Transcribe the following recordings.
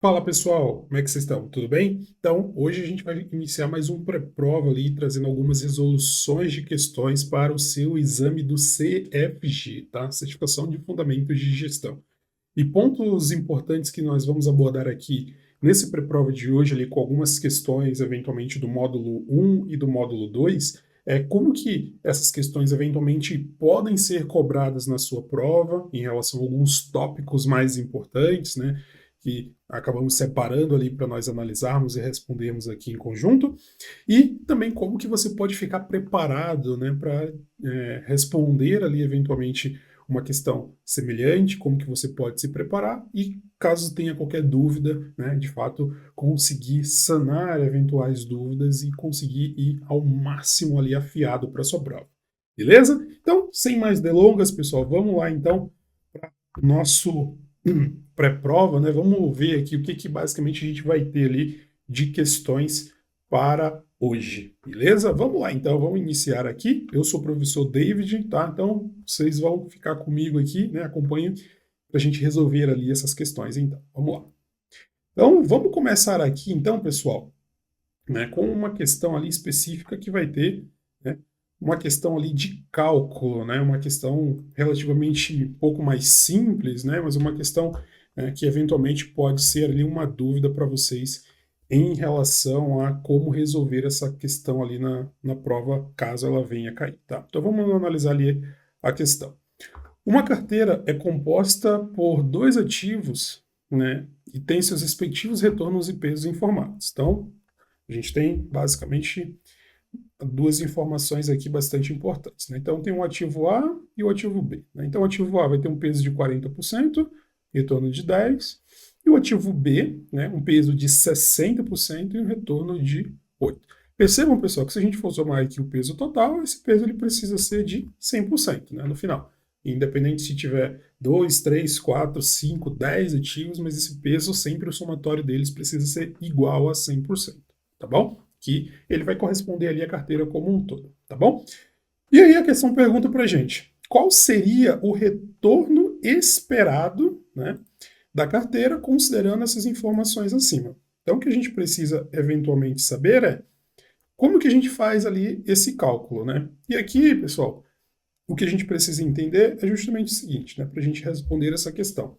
Fala pessoal, como é que vocês estão? Tudo bem? Então, hoje a gente vai iniciar mais um pré-prova ali, trazendo algumas resoluções de questões para o seu exame do CFG, tá? Certificação de Fundamentos de Gestão. E pontos importantes que nós vamos abordar aqui nesse pré-prova de hoje, ali, com algumas questões, eventualmente, do módulo 1 e do módulo 2, é como que essas questões, eventualmente, podem ser cobradas na sua prova, em relação a alguns tópicos mais importantes, né, que acabamos separando ali para nós analisarmos e respondermos aqui em conjunto, e também como que você pode ficar preparado, né, para responder ali, eventualmente, uma questão semelhante, como que você pode se preparar e, caso tenha qualquer dúvida, né, de fato, conseguir sanar eventuais dúvidas e conseguir ir ao máximo ali afiado para a sua prova. Beleza? Então, sem mais delongas, pessoal, vamos lá então para o nosso pré-prova, né? Vamos ver aqui o que basicamente a gente vai ter ali de questões para hoje, beleza? Vamos lá, então, vamos iniciar aqui. Eu sou o professor David, tá? Então, vocês vão ficar comigo aqui, né? Acompanhem para a gente resolver ali essas questões, então. Vamos lá. Então, vamos começar aqui, então, pessoal, né, com uma questão ali específica que vai ter, né, uma questão ali de cálculo, né, uma questão relativamente um pouco mais simples, né, mas uma questão que eventualmente pode ser ali uma dúvida para vocês em relação a como resolver essa questão ali na prova, caso ela venha a cair, tá? Então vamos analisar ali a questão. Uma carteira é composta por dois ativos, né, e tem seus respectivos retornos e pesos informados. Então, a gente tem basicamente duas informações aqui bastante importantes, né? Então, tem o ativo A e o ativo B, né? Então, o ativo A vai ter um peso de 40%, retorno de 10%, e o ativo B, né, um peso de 60% e um retorno de 8%. Percebam, pessoal, que se a gente for somar aqui o peso total, esse peso ele precisa ser de 100%, né, no final. Independente se tiver 2, 3, 4, 5, 10 ativos, mas esse peso, sempre o somatório deles precisa ser igual a 100%, tá bom? Que ele vai corresponder ali à carteira como um todo, tá bom? E aí a questão pergunta para gente, qual seria o retorno esperado, né, da carteira considerando essas informações acima? Então o que a gente precisa eventualmente saber é como que a gente faz ali esse cálculo, né? E aqui, pessoal, o que a gente precisa entender é justamente o seguinte, né, para a gente responder essa questão.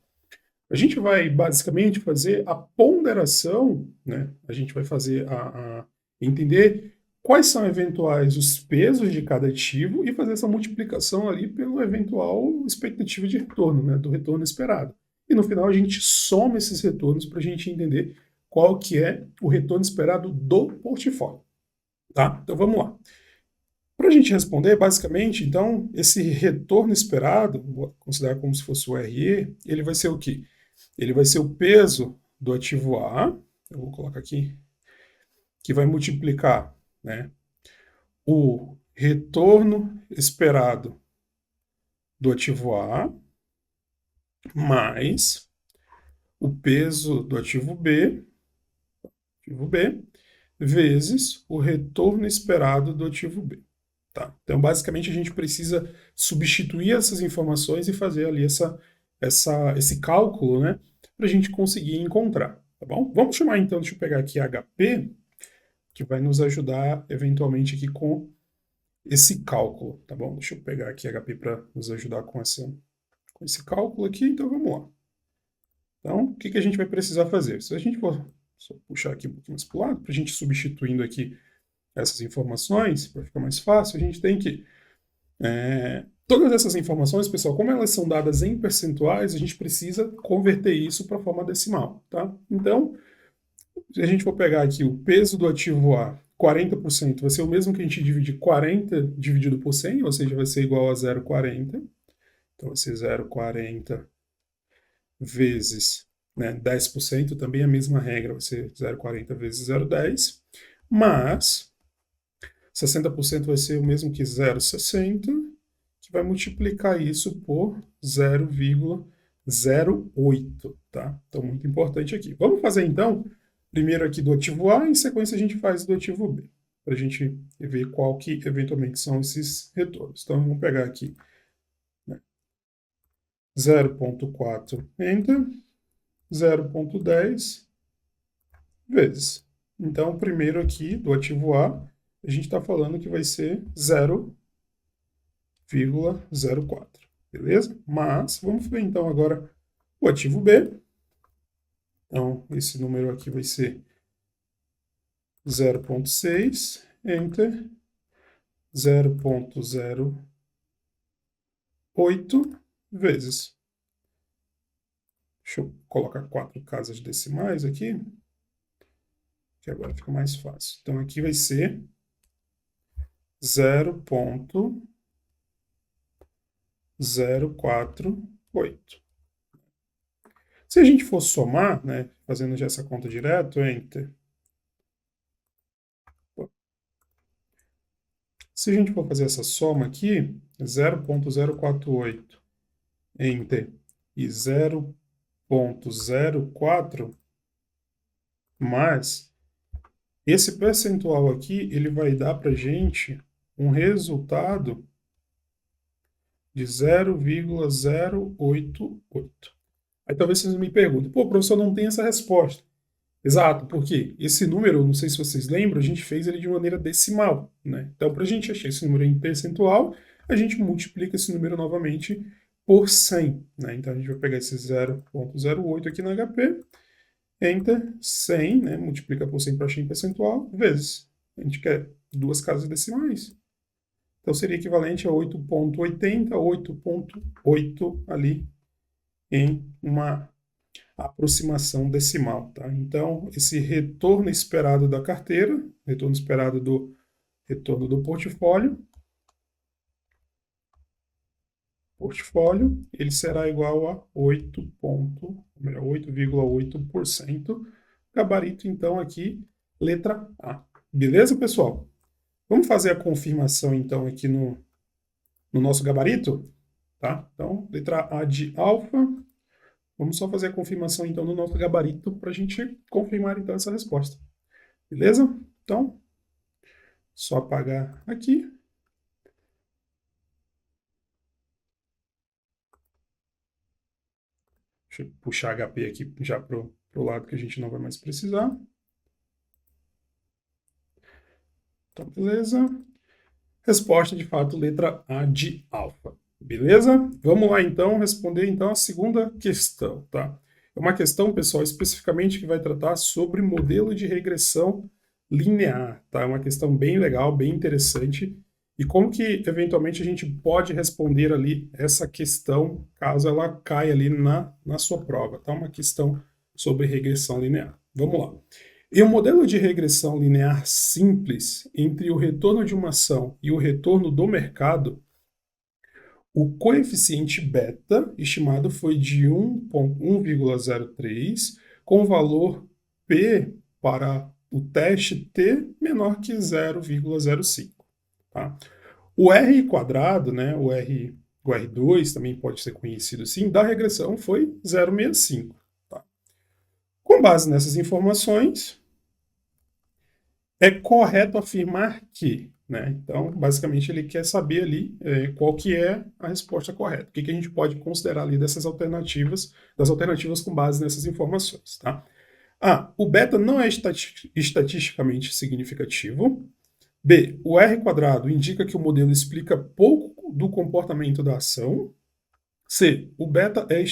A gente vai basicamente fazer a ponderação, né? A gente vai fazer a entender quais são eventuais os pesos de cada ativo e fazer essa multiplicação ali pelo eventual expectativa de retorno, né? Do retorno esperado. E no final a gente soma esses retornos para a gente entender qual que é o retorno esperado do portfólio, tá? Então vamos lá. Para a gente responder, basicamente, então, esse retorno esperado, vou considerar como se fosse o RE, ele vai ser o quê? Ele vai ser o peso do ativo A, eu vou colocar aqui, que vai multiplicar, né, o retorno esperado do ativo A mais o peso do ativo B, vezes o retorno esperado do ativo B. Tá? Então, basicamente, a gente precisa substituir essas informações e fazer ali esse cálculo, né, para a gente conseguir encontrar. Tá bom? Vamos chamar então, deixa eu pegar aqui HP, que vai nos ajudar eventualmente aqui com esse cálculo, tá bom? Deixa eu pegar aqui HP para nos ajudar com esse cálculo aqui, então vamos lá. Então, o que, que a gente vai precisar fazer? Se a gente for só puxar aqui um pouquinho mais para o lado, para a gente substituindo aqui essas informações, para ficar mais fácil, a gente tem que todas essas informações, pessoal, como elas são dadas em percentuais, a gente precisa converter isso para a forma decimal, tá? Então, se a gente for pegar aqui o peso do ativo A, 40%, vai ser o mesmo que a gente dividir 40 dividido por 100, ou seja, vai ser igual a 0,40. Então, vai ser 0,40 vezes, né, 10%, também a mesma regra, vai ser 0,40 vezes 0,10. Mas 60% vai ser o mesmo que 0,60, que vai multiplicar isso por 0,08, tá? Então, muito importante aqui. Vamos fazer, então, primeiro aqui do ativo A, em sequência a gente faz do ativo B, para a gente ver qual que eventualmente são esses retornos. Então, vamos pegar aqui, né, 0,4, enter, 0,10 vezes. Então, o primeiro aqui, do ativo A, a gente está falando que vai ser 0,04, beleza? Mas, vamos ver então agora o ativo B. Então, esse número aqui vai ser 0,6, enter, 0,08 vezes. Deixa eu colocar 4 casas decimais aqui, que agora fica mais fácil. Então, aqui vai ser 0,048. Se a gente for somar, né, fazendo já essa conta direto, enter. Se a gente for fazer essa soma aqui, 0,048, enter, e 0,04, mais esse percentual aqui, ele vai dar para a gente um resultado de 0,088. Aí talvez vocês me perguntem, pô, professor, não tem essa resposta. Exato, porque esse número, não sei se vocês lembram, a gente fez ele de maneira decimal, né? Então, para a gente achar esse número em percentual, a gente multiplica esse número novamente por 100, né? Então, a gente vai pegar esse 0,08 aqui no HP, enter, 100, né? Multiplica por 100 para achar em percentual, vezes. A gente quer duas casas decimais. Então, seria equivalente a 8,80, 8,8 ali em uma aproximação decimal, tá? Então, esse retorno esperado da carteira, retorno esperado do retorno do portfólio, ele será igual a 8,8%. Gabarito, então, aqui, letra A. Beleza, pessoal? Vamos fazer a confirmação, então, aqui no nosso gabarito, tá? Então, letra A de alfa. Vamos só fazer a confirmação, então, no nosso gabarito para a gente confirmar, então, essa resposta. Beleza? Então, só apagar aqui. Deixa eu puxar HP aqui já para o lado que a gente não vai mais precisar. Então, beleza. Resposta, de fato, letra A de alfa. Beleza? Vamos lá, então, responder então a segunda questão, tá? É uma questão, pessoal, especificamente que vai tratar sobre modelo de regressão linear, tá? É uma questão bem legal, bem interessante. E como que, eventualmente, a gente pode responder ali essa questão, caso ela caia ali na sua prova, tá? Uma questão sobre regressão linear. Vamos lá. Em um modelo de regressão linear simples, entre o retorno de uma ação e o retorno do mercado, o coeficiente beta estimado foi de 1,03, com o valor P para o teste T menor que 0,05. Tá? O R quadrado, né, o R2 também pode ser conhecido assim, da regressão foi 0,65. Tá? Com base nessas informações, é correto afirmar que, né? Então, basicamente, ele quer saber ali qual que é a resposta correta. O que, que a gente pode considerar ali dessas alternativas, das alternativas com base nessas informações, tá? A, o beta não é estatisticamente significativo. B, o R quadrado indica que o modelo explica pouco do comportamento da ação. C, o beta é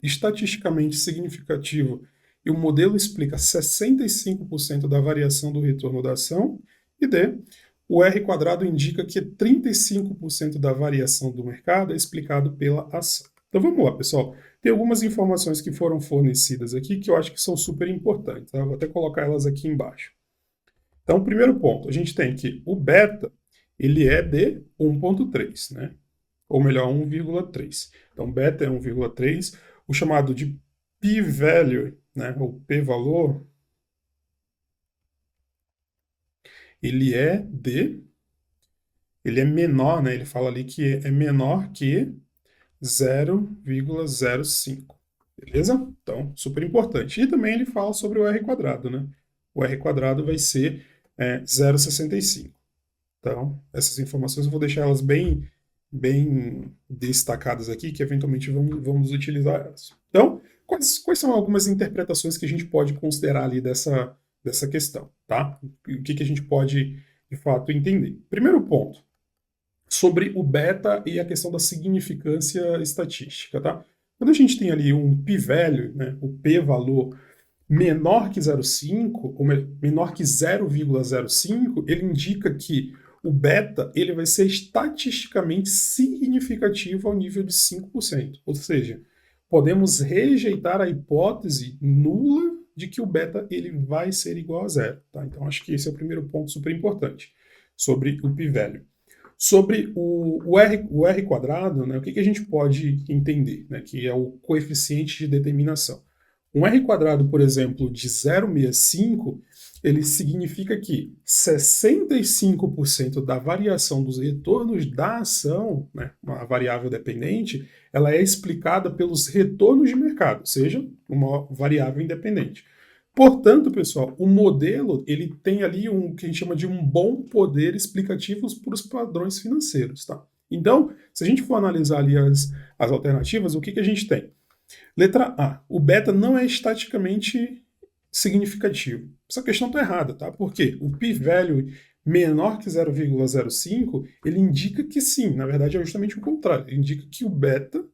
estatisticamente significativo e o modelo explica 65% da variação do retorno da ação. E D, o R quadrado indica que 35% da variação do mercado é explicado pela ação. Então vamos lá, pessoal. Tem algumas informações que foram fornecidas aqui que eu acho que são super importantes. Tá? Eu vou até colocar elas aqui embaixo. Então, primeiro ponto, a gente tem que o beta ele é de 1,3, né? Ou melhor, 1,3. Então, beta é 1,3. O chamado de p-value, né, ou p-valor, ele é menor, né, ele fala ali que é menor que 0,05. Beleza? Então, super importante. E também ele fala sobre o R quadrado, né? O R quadrado vai ser 0,65. Então, essas informações eu vou deixar elas bem destacadas aqui, que eventualmente vamos utilizar elas. Então, quais são algumas interpretações que a gente pode considerar ali dessa dessa questão, tá? O que a gente pode, de fato, entender? Primeiro ponto, sobre o beta e a questão da significância estatística, tá? Quando a gente tem ali um p-value, né, o p-valor menor que 0,5, ou menor que 0,05, ele indica que o beta ele vai ser estatisticamente significativo ao nível de 5%. Ou seja, podemos rejeitar a hipótese nula de que o beta ele vai ser igual a zero. Tá? Então, acho que esse é o primeiro ponto super importante sobre o p-value. Sobre o R quadrado, né, o que a gente pode entender, né, que é o coeficiente de determinação. Um R quadrado, por exemplo, de 0,65, ele significa que 65% da variação dos retornos da ação, né, uma variável dependente, ela é explicada pelos retornos de mercado, ou seja, uma variável independente. Portanto, pessoal, o modelo ele tem ali um que a gente chama de um bom poder explicativo para os padrões financeiros, tá? Então, se a gente for analisar ali as alternativas, o que a gente tem? Letra A, o beta não é estaticamente significativo. Essa questão está errada, tá? Porque o p-value menor que 0,05, ele indica que sim, na verdade é justamente o contrário, ele indica que o beta,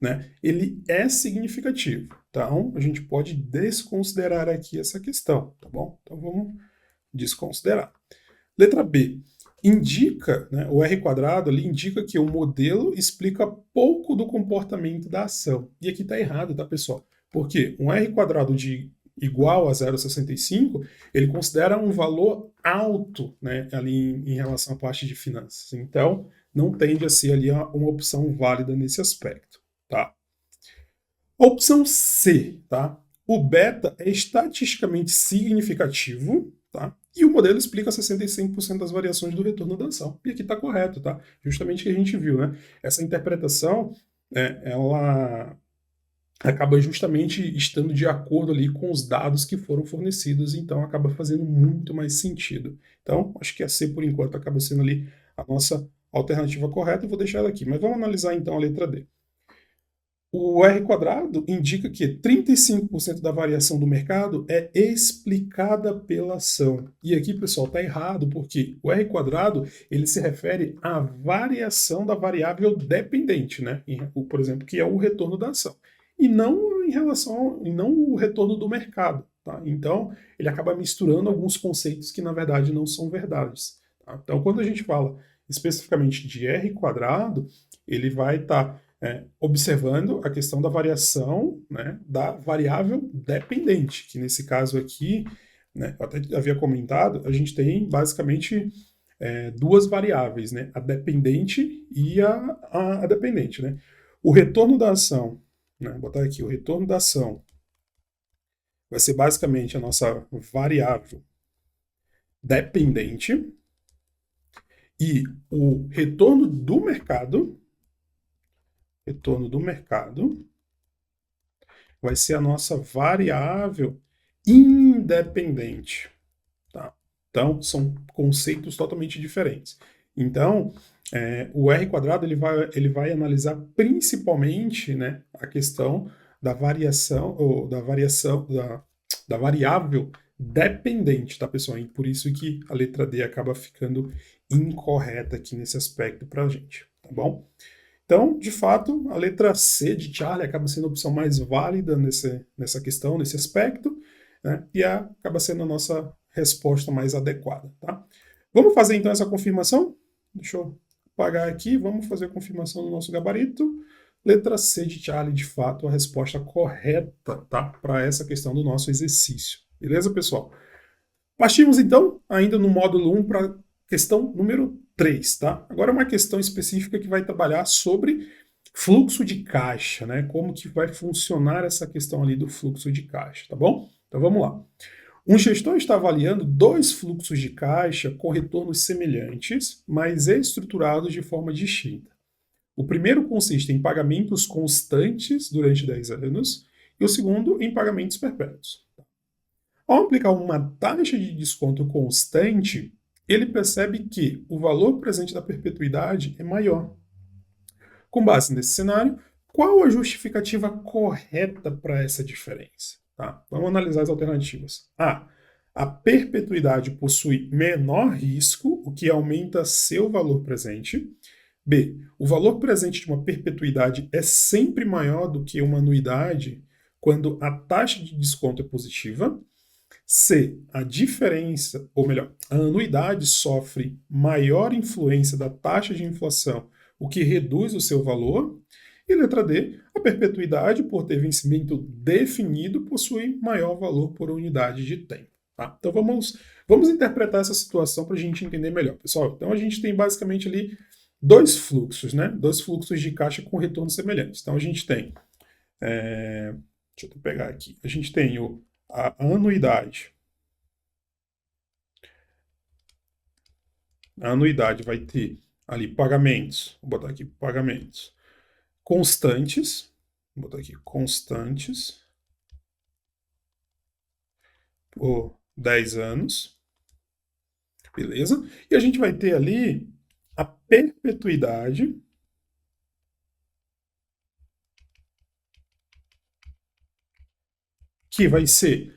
né, ele é significativo. Então, a gente pode desconsiderar aqui essa questão, tá bom? Então, vamos desconsiderar. Letra B, indica, né, o R quadrado ali indica que o modelo explica pouco do comportamento da ação. E aqui está errado, tá, pessoal? Porque um R quadrado de igual a 0,65, ele considera um valor alto, né, ali em relação à parte de finanças. Então, não tende a ser ali uma opção válida nesse aspecto, tá? A opção C, tá? O beta é estatisticamente significativo, tá? E o modelo explica 65% das variações do retorno da ação. E aqui está correto, tá? Justamente o que a gente viu, né? Essa interpretação, ela acaba justamente estando de acordo ali com os dados que foram fornecidos, então acaba fazendo muito mais sentido. Então, acho que a C, por enquanto, acaba sendo ali a nossa alternativa correta, eu vou deixar ela aqui. Mas vamos analisar então a letra D. O R quadrado indica que 35% da variação do mercado é explicada pela ação. E aqui, pessoal, está errado, porque o R quadrado ele se refere à variação da variável dependente, né? Por exemplo, que é o retorno da ação. E não e não o retorno do mercado. Tá? Então, ele acaba misturando alguns conceitos que, na verdade, não são verdades. Tá? Então, quando a gente fala especificamente de R quadrado, ele vai estar observando a questão da variação, né, da variável dependente, que nesse caso aqui, né, eu até havia comentado, a gente tem basicamente duas variáveis, né, a dependente e a dependente. Né? O retorno da ação, né, vou botar aqui, o retorno da ação vai ser basicamente a nossa variável dependente e o retorno do mercado vai ser a nossa variável independente. Tá? Então, são conceitos totalmente diferentes. Então, o R quadrado ele vai analisar principalmente, né, a questão da variação, ou da variável dependente, tá, pessoal? E por isso que a letra D acaba ficando incorreta aqui nesse aspecto para a gente, tá bom? Então, de fato, a letra C de Charlie acaba sendo a opção mais válida nessa questão, nesse aspecto, né? E acaba sendo a nossa resposta mais adequada. Tá? Vamos fazer então essa confirmação? Deixa eu apagar aqui, vamos fazer a confirmação do nosso gabarito. Letra C de Charlie, de fato, a resposta correta, tá? Para essa questão do nosso exercício. Beleza, pessoal? Partimos então, ainda no módulo 1, para questão número 3, tá? Agora é uma questão específica que vai trabalhar sobre fluxo de caixa, né? Como que vai funcionar essa questão ali do fluxo de caixa, tá bom? Então vamos lá. Um gestor está avaliando dois fluxos de caixa com retornos semelhantes, mas estruturados de forma distinta. O primeiro consiste em pagamentos constantes durante 10 anos e o segundo em pagamentos perpétuos. Ao aplicar uma taxa de desconto constante, ele percebe que o valor presente da perpetuidade é maior. Com base nesse cenário, qual a justificativa correta para essa diferença? Tá? Vamos analisar as alternativas. A. A perpetuidade possui menor risco, o que aumenta seu valor presente. B. O valor presente de uma perpetuidade é sempre maior do que uma anuidade quando a taxa de desconto é positiva. C. A diferença, ou melhor, a anuidade sofre maior influência da taxa de inflação, o que reduz o seu valor. E letra D. A perpetuidade, por ter vencimento definido, possui maior valor por unidade de tempo. Tá? Então vamos interpretar essa situação para a gente entender melhor, pessoal. Então a gente tem basicamente ali dois fluxos, né? Dois fluxos de caixa com retorno semelhantes. Então a gente tem, deixa eu pegar aqui, a gente tem a anuidade. A anuidade vai ter ali pagamentos, vou botar aqui pagamentos constantes, vou botar aqui constantes por 10 anos, beleza? E a gente vai ter ali a perpetuidade, que vai ser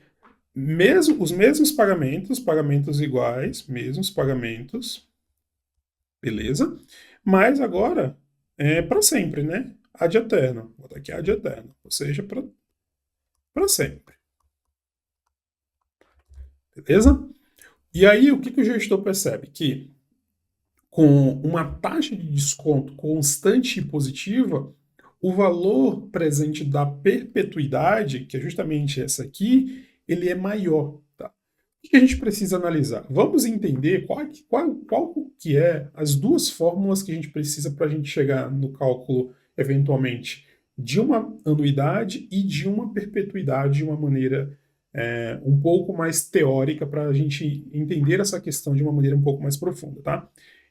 os mesmos pagamentos, pagamentos iguais, mesmos pagamentos, beleza? Mas agora é para sempre, né? Ad eterno. Vou botar aqui ad eterno, ou seja, para sempre. Beleza? E aí, o que o gestor percebe? Que com uma taxa de desconto constante e positiva, o valor presente da perpetuidade, que é justamente essa aqui, ele é maior. Tá? O que a gente precisa analisar? Vamos entender qual que é as duas fórmulas que a gente precisa para a gente chegar no cálculo, eventualmente, de uma anuidade e de uma perpetuidade de uma maneira um pouco mais teórica para a gente entender essa questão de uma maneira um pouco mais profunda, tá?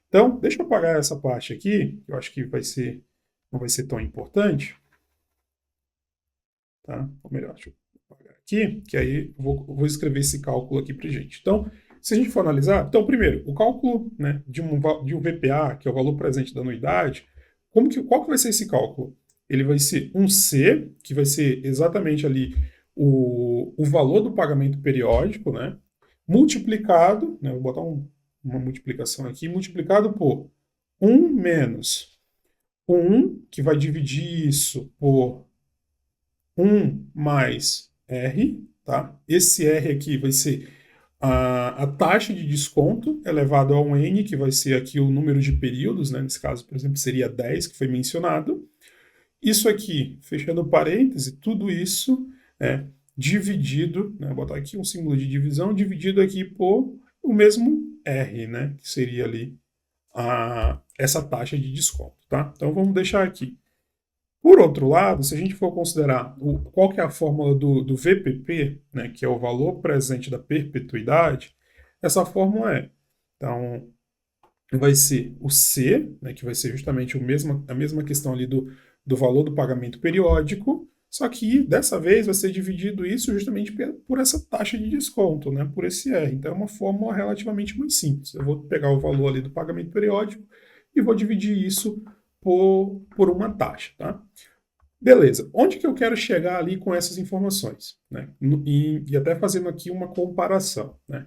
Então, deixa eu apagar essa parte aqui, que eu acho que não vai ser tão importante, tá? Ou melhor, deixa eu apagar aqui, que aí eu vou escrever esse cálculo aqui para gente. Então, se a gente for analisar, então, primeiro, o cálculo, né, de um VPA, que é o valor presente da anuidade, qual que vai ser esse cálculo? Ele vai ser um C, que vai ser exatamente ali o valor do pagamento periódico, né, multiplicado, né, vou botar uma multiplicação aqui, multiplicado por 1 menos 1, que vai dividir isso por 1 mais R, tá? Esse R aqui vai ser a taxa de desconto elevado a um N, que vai ser aqui o número de períodos, né? Nesse caso, por exemplo, seria 10, que foi mencionado. Isso aqui, fechando parêntese, tudo isso é dividido, né? Vou botar aqui um símbolo de divisão, dividido aqui por o mesmo R, né? Que seria ali essa taxa de desconto, tá? Então vamos deixar aqui. Por outro lado, se a gente for considerar qual que é a fórmula do VPP, né, que é o valor presente da perpetuidade, essa fórmula então, vai ser o C, né, que vai ser justamente a mesma questão ali do valor do pagamento periódico, só que dessa vez vai ser dividido isso justamente por essa taxa de desconto, né, por esse R. Então é uma fórmula relativamente mais simples. Eu vou pegar o valor ali do pagamento periódico e vou dividir isso por uma taxa, tá? Beleza, onde que eu quero chegar ali com essas informações? Né? E até fazendo aqui uma comparação, né?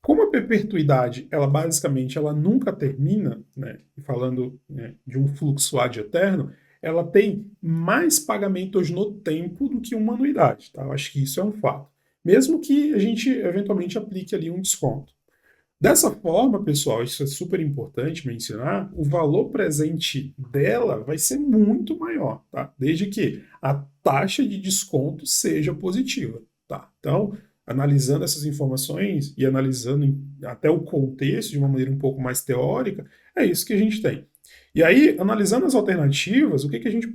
Como a perpetuidade, ela basicamente ela nunca termina, né? Falando, né, de um fluxo ad eterno, ela tem mais pagamentos no tempo do que uma anuidade, tá? Eu acho que isso é um fato. Mesmo que a gente eventualmente aplique ali um desconto. Dessa forma, pessoal, isso é super importante mencionar, o valor presente dela vai ser muito maior, tá? Desde que a taxa de desconto seja positiva, tá? Então, analisando essas informações e analisando até o contexto de uma maneira um pouco mais teórica, é isso que a gente tem. E aí, analisando as alternativas, o que a gente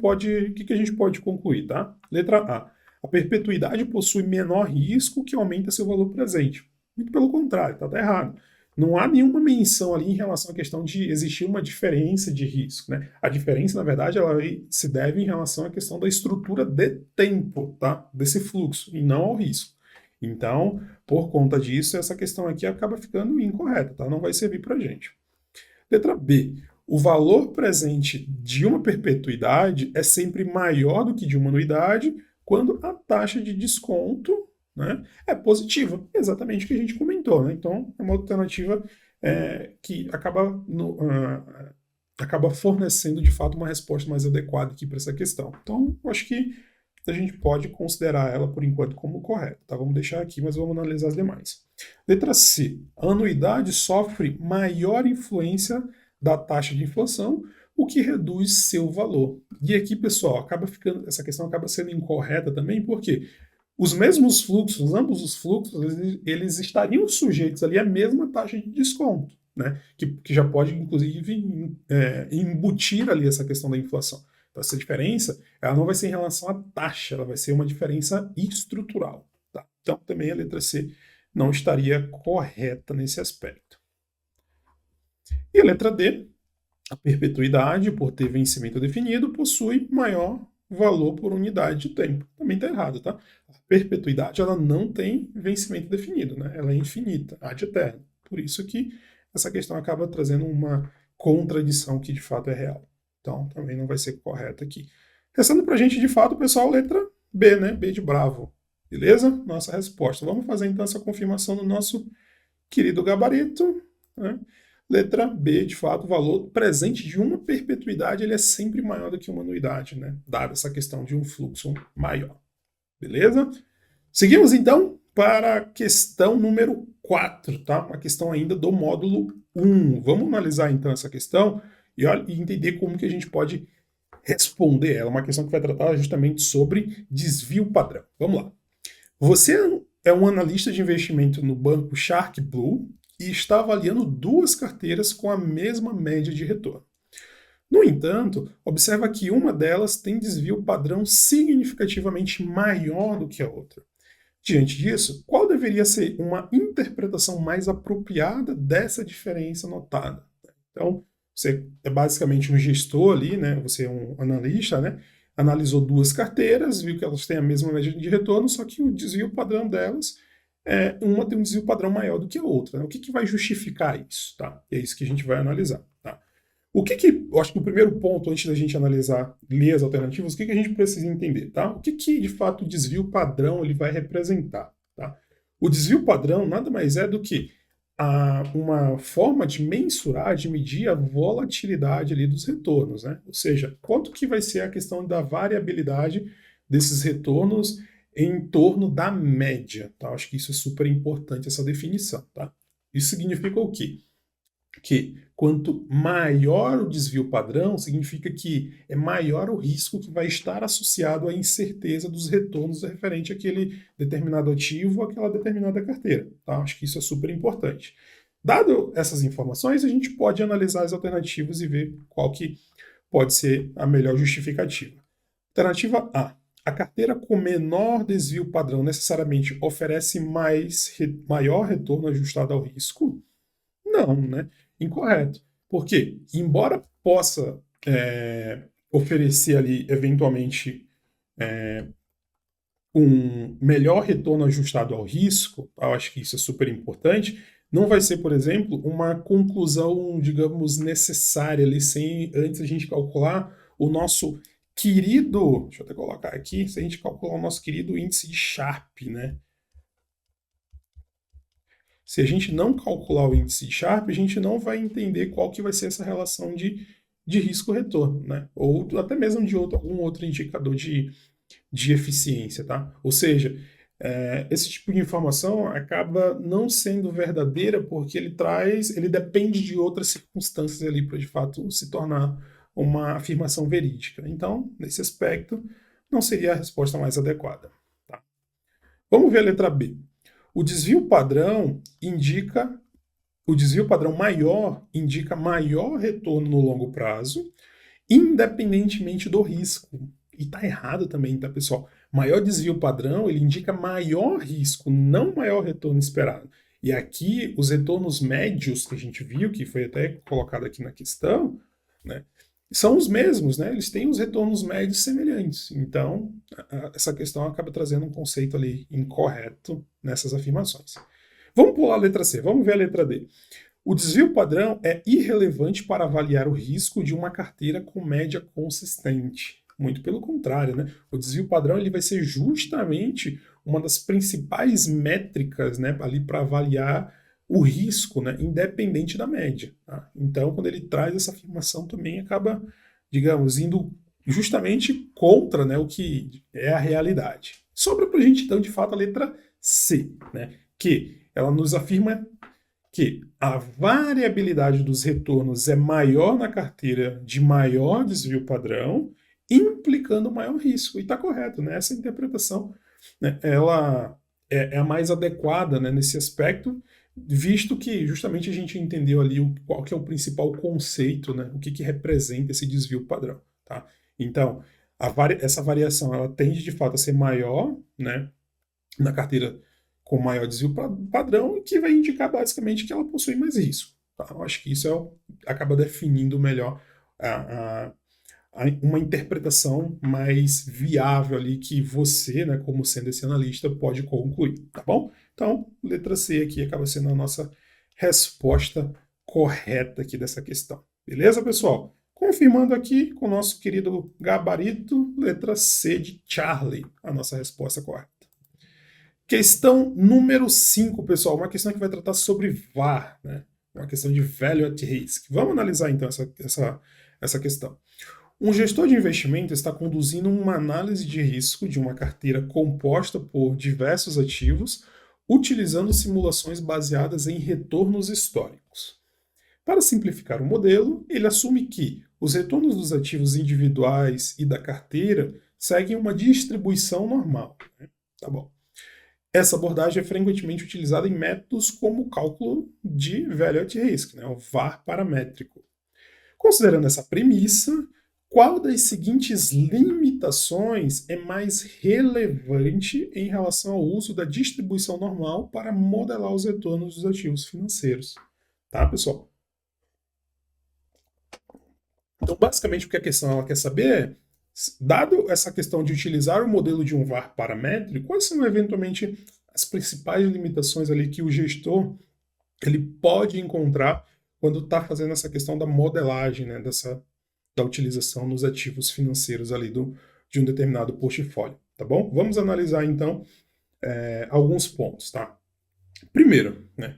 pode concluir, tá? Letra A. A perpetuidade possui menor risco que aumenta seu valor presente. Muito pelo contrário, tá errado. Não há nenhuma menção ali em relação à questão de existir uma diferença de risco, né? A diferença, na verdade, ela se deve em relação à questão da estrutura de tempo, tá? Desse fluxo, e não ao risco. Então, por conta disso, essa questão aqui acaba ficando incorreta, tá? Não vai servir para a gente. Letra B. O valor presente de uma perpetuidade é sempre maior do que de uma anuidade quando a taxa de desconto né, é positiva, exatamente o que a gente comentou, né? Então, é uma alternativa que acaba fornecendo, de fato, uma resposta mais adequada aqui para essa questão. Então, eu acho que a gente pode considerar ela, por enquanto, como correta. Tá? Vamos deixar aqui, mas vamos analisar as demais. Letra C. A anuidade sofre maior influência da taxa de inflação, o que reduz seu valor. E aqui, pessoal, essa questão acaba sendo incorreta também, porque os mesmos fluxos, ambos os fluxos, eles estariam sujeitos ali à mesma taxa de desconto, né? Que já pode, inclusive, embutir ali essa questão da inflação. Então, essa diferença, ela não vai ser em relação à taxa, ela vai ser uma diferença estrutural. Tá? Então, também a letra C não estaria correta nesse aspecto. E a letra D, a perpetuidade, por ter vencimento definido, possui maior valor por unidade de tempo. Também está errado, tá? A perpetuidade ela não tem vencimento definido, né? Ela é infinita, ad eterno. Por isso que essa questão acaba trazendo uma contradição que de fato é real. Então, também não vai ser correta aqui. Restando para a gente, de fato, pessoal, letra B, né? B de bravo. Beleza? Nossa resposta. Vamos fazer então essa confirmação no nosso querido gabarito, né? Letra B, de fato, o valor presente de uma perpetuidade ele é sempre maior do que uma anuidade, né? Dada essa questão de um fluxo maior. Beleza? Seguimos então para a questão número 4, tá? Uma questão ainda do módulo 1. Vamos analisar então essa questão e entender como que a gente pode responder ela. Uma questão que vai tratar justamente sobre desvio padrão. Vamos lá. Você é um analista de investimento no banco Shark Blue e está avaliando duas carteiras com a mesma média de retorno. No entanto, observa que uma delas tem desvio padrão significativamente maior do que a outra. Diante disso, qual deveria ser uma interpretação mais apropriada dessa diferença notada? Então, você é basicamente um gestor ali, né? Você é um analista, né? Analisou duas carteiras, viu que elas têm a mesma média de retorno, só que o desvio padrão delas, uma tem um desvio padrão maior do que a outra. Né? O que vai justificar isso? Tá? É isso que a gente vai analisar. Tá? Eu acho que o primeiro ponto, antes da gente analisar, ler as alternativas, o que a gente precisa entender? Tá? O que de fato o desvio padrão ele vai representar? Tá? O desvio padrão nada mais é do que uma forma de mensurar, de medir a volatilidade ali dos retornos, né? Ou seja, quanto que vai ser a questão da variabilidade desses retornos em torno da média, tá? Acho que isso é super importante, essa definição, tá? Isso significa o quê? Que quanto maior o desvio padrão, significa que é maior o risco que vai estar associado à incerteza dos retornos referente àquele determinado ativo ou àquela determinada carteira. Tá? Acho que isso é super importante. Dado essas informações, a gente pode analisar as alternativas e ver qual que pode ser a melhor justificativa. Alternativa A. A carteira com menor desvio padrão necessariamente oferece maior retorno ajustado ao risco? Não, né? Incorreto. Porque, embora possa oferecer ali, eventualmente, um melhor retorno ajustado ao risco, eu acho que isso é super importante, não vai ser, por exemplo, uma conclusão, digamos, necessária ali, sem antes a gente calcular o nosso querido, deixa eu até colocar aqui, se a gente calcular o nosso querido índice de Sharpe, né? Se a gente não calcular o índice de Sharpe, a gente não vai entender qual que vai ser essa relação de risco-retorno, né? Ou até mesmo de algum outro indicador de eficiência, tá? Ou seja, esse tipo de informação acaba não sendo verdadeira porque ele depende de outras circunstâncias ali para de fato se tornar uma afirmação verídica. Então, nesse aspecto, não seria a resposta mais adequada. Tá? Vamos ver a letra B. O desvio padrão maior indica maior retorno no longo prazo, independentemente do risco. E tá errado também, tá, pessoal? Maior desvio padrão, ele indica maior risco, não maior retorno esperado. E aqui, os retornos médios que a gente viu, que foi até colocado aqui na questão, né, são os mesmos, né? Eles têm os retornos médios semelhantes. Então, essa questão acaba trazendo um conceito ali incorreto nessas afirmações. Vamos pular a letra C, vamos ver a letra D. O desvio padrão é irrelevante para avaliar o risco de uma carteira com média consistente. Muito pelo contrário, né? O desvio padrão ele vai ser justamente uma das principais métricas, né, ali para avaliar o risco, né, independente da média. Tá? Então, quando ele traz essa afirmação, também acaba, digamos, indo justamente contra, né, o que é a realidade. Sobra para a gente, então, de fato, a letra C, né, que ela nos afirma que a variabilidade dos retornos é maior na carteira de maior desvio padrão, implicando maior risco. E está correto, né? Essa interpretação, né, ela é a mais adequada, né, nesse aspecto, visto que justamente a gente entendeu ali qual que é o principal conceito, né, o que representa esse desvio padrão. Tá? Então, essa variação ela tende de fato a ser maior, né, na carteira com maior desvio padrão, e que vai indicar basicamente que ela possui mais risco. Tá? Eu acho que isso acaba definindo melhor uma interpretação mais viável ali que você, né, como sendo esse analista, pode concluir, tá bom? Então, letra C aqui acaba sendo a nossa resposta correta aqui dessa questão. Beleza, pessoal? Confirmando aqui com o nosso querido gabarito, letra C de Charlie, a nossa resposta correta. Questão número 5, pessoal, uma questão que vai tratar sobre VAR, né? Uma questão de Value at Risk. Vamos analisar então essa questão. Um gestor de investimento está conduzindo uma análise de risco de uma carteira composta por diversos ativos, utilizando simulações baseadas em retornos históricos. Para simplificar o modelo, ele assume que os retornos dos ativos individuais e da carteira seguem uma distribuição normal. Né? Tá bom. Essa abordagem é frequentemente utilizada em métodos como o cálculo de Value at Risk, né, o VAR paramétrico. Considerando essa premissa, qual das seguintes limitações é mais relevante em relação ao uso da distribuição normal para modelar os retornos dos ativos financeiros? Tá, pessoal? Então, basicamente, o que a questão ela quer saber é, dado essa questão de utilizar o modelo de um VAR paramétrico, quais são eventualmente as principais limitações ali que o gestor ele pode encontrar quando está fazendo essa questão da modelagem, né, da utilização nos ativos financeiros ali de um determinado portfólio, tá bom? Vamos analisar então alguns pontos, tá? Primeiro, né,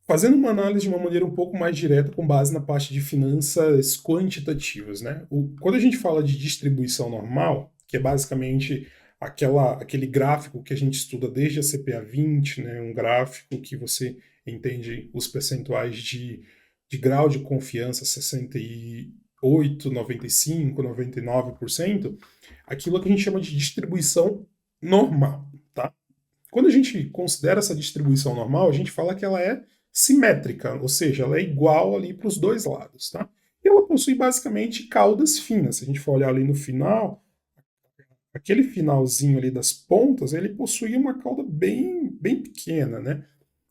fazendo uma análise de uma maneira um pouco mais direta com base na parte de finanças quantitativas, né? Quando a gente fala de distribuição normal, que é basicamente aquele gráfico que a gente estuda desde a CPA 20, né? Um gráfico que você entende os percentuais de grau de confiança 68, 95, 99%, aquilo que a gente chama de distribuição normal, tá? Quando a gente considera essa distribuição normal, a gente fala que ela é simétrica, ou seja, ela é igual ali para os dois lados, tá? E ela possui basicamente caudas finas. Se a gente for olhar ali no final, aquele finalzinho ali das pontas, ele possui uma cauda bem pequena, né?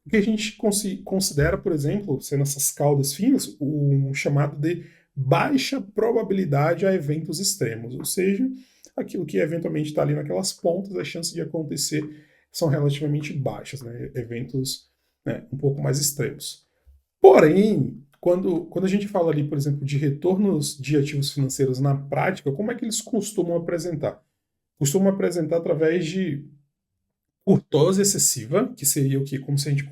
O que a gente considera, por exemplo, sendo essas caudas finas, o chamado de baixa probabilidade a eventos extremos, ou seja, aquilo que eventualmente está ali naquelas pontas, as chances de acontecer são relativamente baixas, né? Eventos, né, um pouco mais extremos. Porém, quando a gente fala ali, por exemplo, de retornos de ativos financeiros na prática, como é que eles costumam apresentar? Costumam apresentar através de curtose excessiva, que seria o que? Como se a gente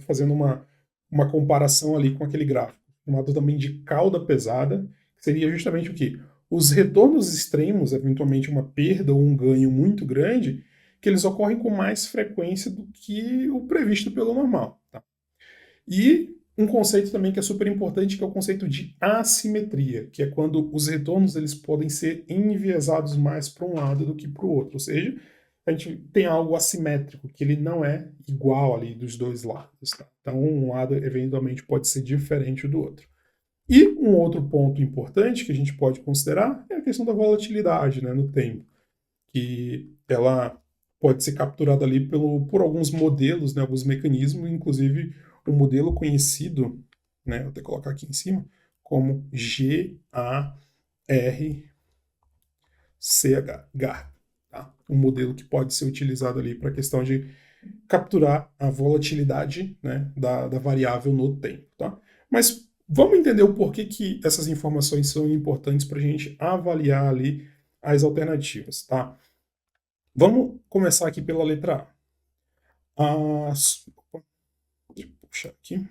fazendo uma comparação ali com aquele gráfico, chamado também de cauda pesada, que seria justamente o que? Os retornos extremos, eventualmente uma perda ou um ganho muito grande, que eles ocorrem com mais frequência do que o previsto pelo normal. Tá? E um conceito também que é super importante, que é o conceito de assimetria, que é quando os retornos eles podem ser enviesados mais para um lado do que para o outro. Ou seja, a gente tem algo assimétrico, que ele não é igual ali dos dois lados. Tá? Então, um lado eventualmente pode ser diferente do outro. E um outro ponto importante que a gente pode considerar é a questão da volatilidade, né, no tempo, que ela pode ser capturada ali por alguns modelos, né, alguns mecanismos, inclusive um modelo conhecido, né, vou até colocar aqui em cima, como GARCH, tá? Um modelo que pode ser utilizado ali para a questão de capturar a volatilidade, né, da variável no tempo. Tá? Mas vamos entender o porquê que essas informações são importantes para a gente avaliar ali as alternativas. Tá? Vamos começar aqui pela letra A. Opa, deixa eu puxar aqui.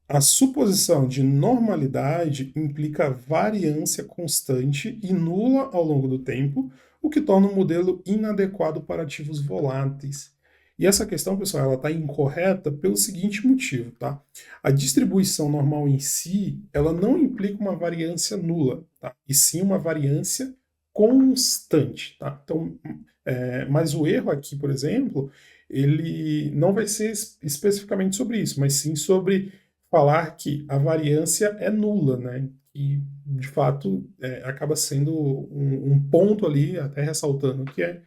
A suposição de normalidade implica variância constante e nula ao longo do tempo, o que torna o modelo inadequado para ativos voláteis. E essa questão, pessoal, ela está incorreta pelo seguinte motivo, tá? A distribuição normal em si, ela não implica uma variância nula, tá? E sim uma variância constante, tá? Então, mas o erro aqui, por exemplo, ele não vai ser especificamente sobre isso, mas sim sobre falar que a variância é nula, né? E, de fato, acaba sendo um ponto ali, até ressaltando, que é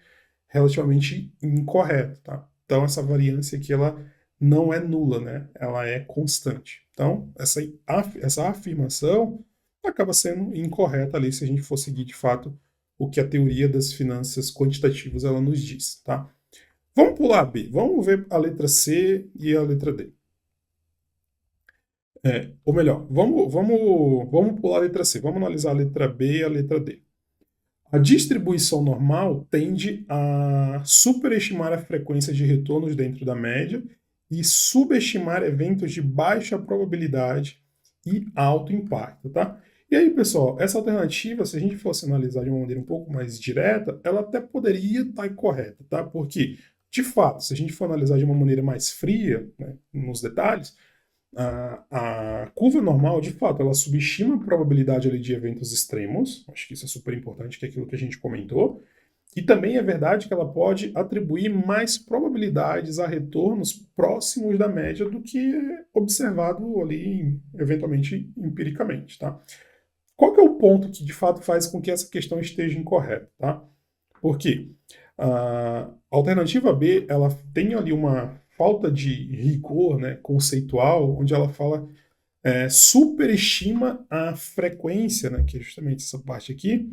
relativamente incorreto, tá? Então, essa variância aqui, ela não é nula, né? Ela é constante. Então, essa afirmação acaba sendo incorreta ali, se a gente for seguir, de fato, o que a teoria das finanças quantitativas ela nos diz, tá? Vamos pular a B, vamos ver a letra C e a letra D. Ou melhor, vamos pular a letra C, vamos analisar a letra B e a letra D. A distribuição normal tende a superestimar a frequência de retornos dentro da média e subestimar eventos de baixa probabilidade e alto impacto, tá? E aí, pessoal, essa alternativa, se a gente fosse analisar de uma maneira um pouco mais direta, ela até poderia estar incorreta, tá? Porque, de fato, se a gente for analisar de uma maneira mais fria, né, nos detalhes, a curva normal, de fato, ela subestima a probabilidade ali de eventos extremos, acho que isso é super importante, que é aquilo que a gente comentou, e também é verdade que ela pode atribuir mais probabilidades a retornos próximos da média do que é observado ali, eventualmente, empiricamente, tá? Qual que é o ponto que, de fato, faz com que essa questão esteja incorreta, tá? Por quê? A alternativa B, ela tem ali uma falta de rigor, né, conceitual, onde ela fala superestima a frequência, né, que é justamente essa parte aqui,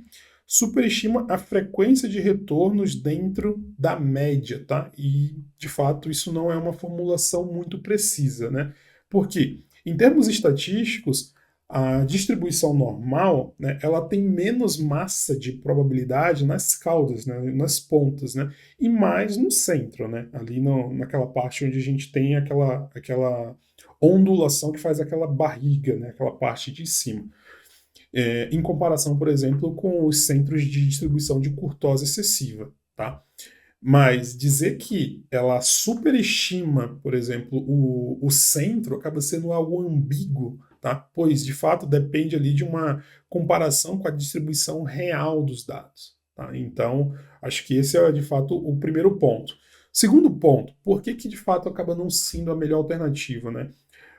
superestima a frequência de retornos dentro da média, tá? E, de fato, isso não é uma formulação muito precisa, né? Por quê? Em termos estatísticos, a distribuição normal, né, ela tem menos massa de probabilidade nas caudas, né, nas pontas, né, e mais no centro, né, ali naquela parte onde a gente tem aquela ondulação que faz aquela barriga, né, aquela parte de cima. Em comparação, por exemplo, com os centros de distribuição de curtose excessiva, tá? Mas dizer que ela superestima, por exemplo, o centro acaba sendo algo ambíguo, tá? Pois, de fato, depende ali de uma comparação com a distribuição real dos dados, tá? Então, acho que esse é, de fato, o primeiro ponto. Segundo ponto, por que de fato acaba não sendo a melhor alternativa, né?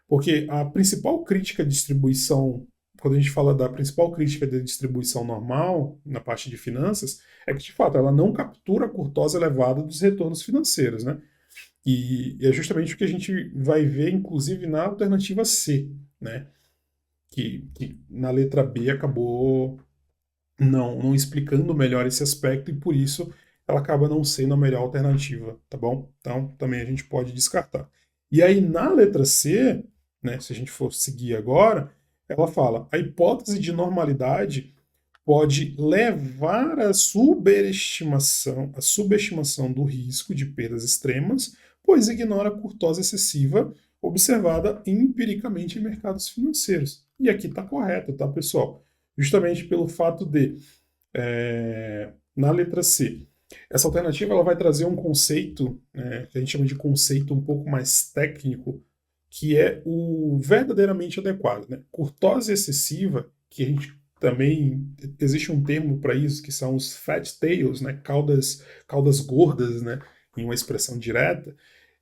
Porque a principal crítica à distribuição, quando a gente fala da principal crítica da distribuição normal, na parte de finanças, é que, de fato, ela não captura a curtosa elevada dos retornos financeiros, né? E é justamente o que a gente vai ver, inclusive, na alternativa C, né? Que na letra B acabou não explicando melhor esse aspecto e, por isso, ela acaba não sendo a melhor alternativa, tá bom? Então, também a gente pode descartar. E aí, na letra C, né, se a gente for seguir agora, ela fala: a hipótese de normalidade pode levar à subestimação do risco de perdas extremas, pois ignora a curtosa excessiva observada empiricamente em mercados financeiros. E aqui está correto, tá, pessoal? Justamente pelo fato de, na letra C, essa alternativa ela vai trazer um conceito, que a gente chama de conceito um pouco mais técnico, que é o verdadeiramente adequado. Né? Curtose excessiva, que a gente também existe um termo para isso, que são os fat tails, né? Caudas gordas, né? Em uma expressão direta,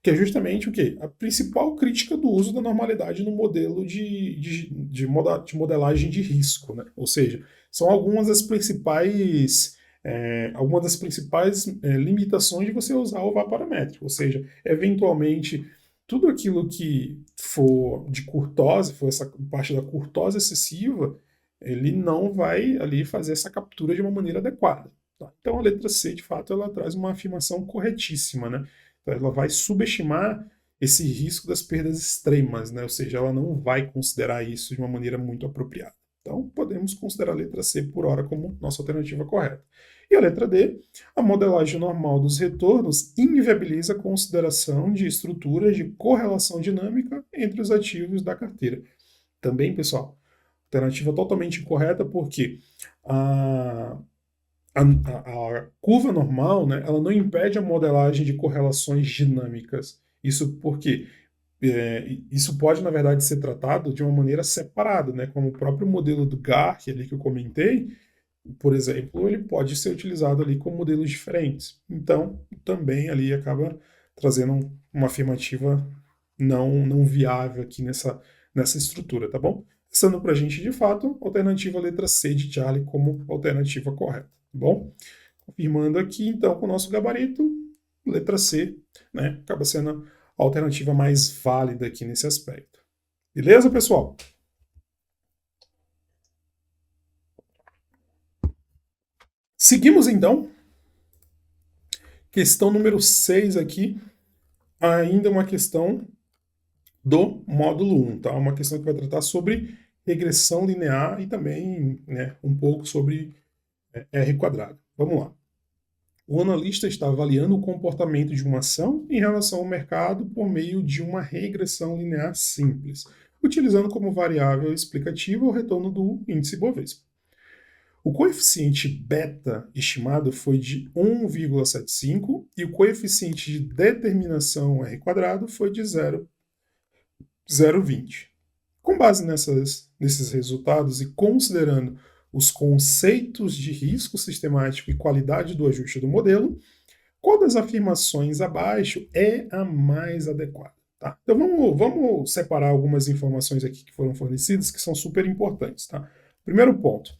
que é justamente o quê? A principal crítica do uso da normalidade no modelo de modelagem de risco. Né? Ou seja, são algumas das principais limitações de você usar o VAR paramétrico. Ou seja, eventualmente, tudo aquilo que for de curtose, for essa parte da curtose excessiva, ele não vai ali fazer essa captura de uma maneira adequada. Tá? Então a letra C, de fato, ela traz uma afirmação corretíssima, né? Então, ela vai subestimar esse risco das perdas extremas, né? Ou seja, ela não vai considerar isso de uma maneira muito apropriada. Então podemos considerar a letra C por hora como nossa alternativa correta. E a letra D, a modelagem normal dos retornos inviabiliza a consideração de estruturas de correlação dinâmica entre os ativos da carteira. Também, pessoal, alternativa totalmente incorreta, porque a curva normal, né, ela não impede a modelagem de correlações dinâmicas. Isso porque isso pode, na verdade, ser tratado de uma maneira separada, né, como o próprio modelo do Gark ali que eu comentei, por exemplo, ele pode ser utilizado ali com modelos diferentes. Então, também ali acaba trazendo uma afirmativa não viável aqui nessa estrutura, tá bom? Passando para a gente, de fato, alternativa letra C de Charlie como alternativa correta, tá bom? Confirmando aqui, então, com o nosso gabarito, letra C, né, acaba sendo a alternativa mais válida aqui nesse aspecto. Beleza, pessoal? Seguimos, então. Questão número 6 aqui, ainda uma questão do módulo 1, tá? Uma questão que vai tratar sobre regressão linear e também, né, um pouco sobre R quadrado. Vamos lá. O analista está avaliando o comportamento de uma ação em relação ao mercado por meio de uma regressão linear simples, utilizando como variável explicativa o retorno do índice Bovespa. O coeficiente beta estimado foi de 1,75 e o coeficiente de determinação R quadrado foi de 0,20. Com base nesses resultados e considerando os conceitos de risco sistemático e qualidade do ajuste do modelo, qual das afirmações abaixo é a mais adequada? Tá? Então vamos separar algumas informações aqui que foram fornecidas que são super importantes. Tá? Primeiro ponto.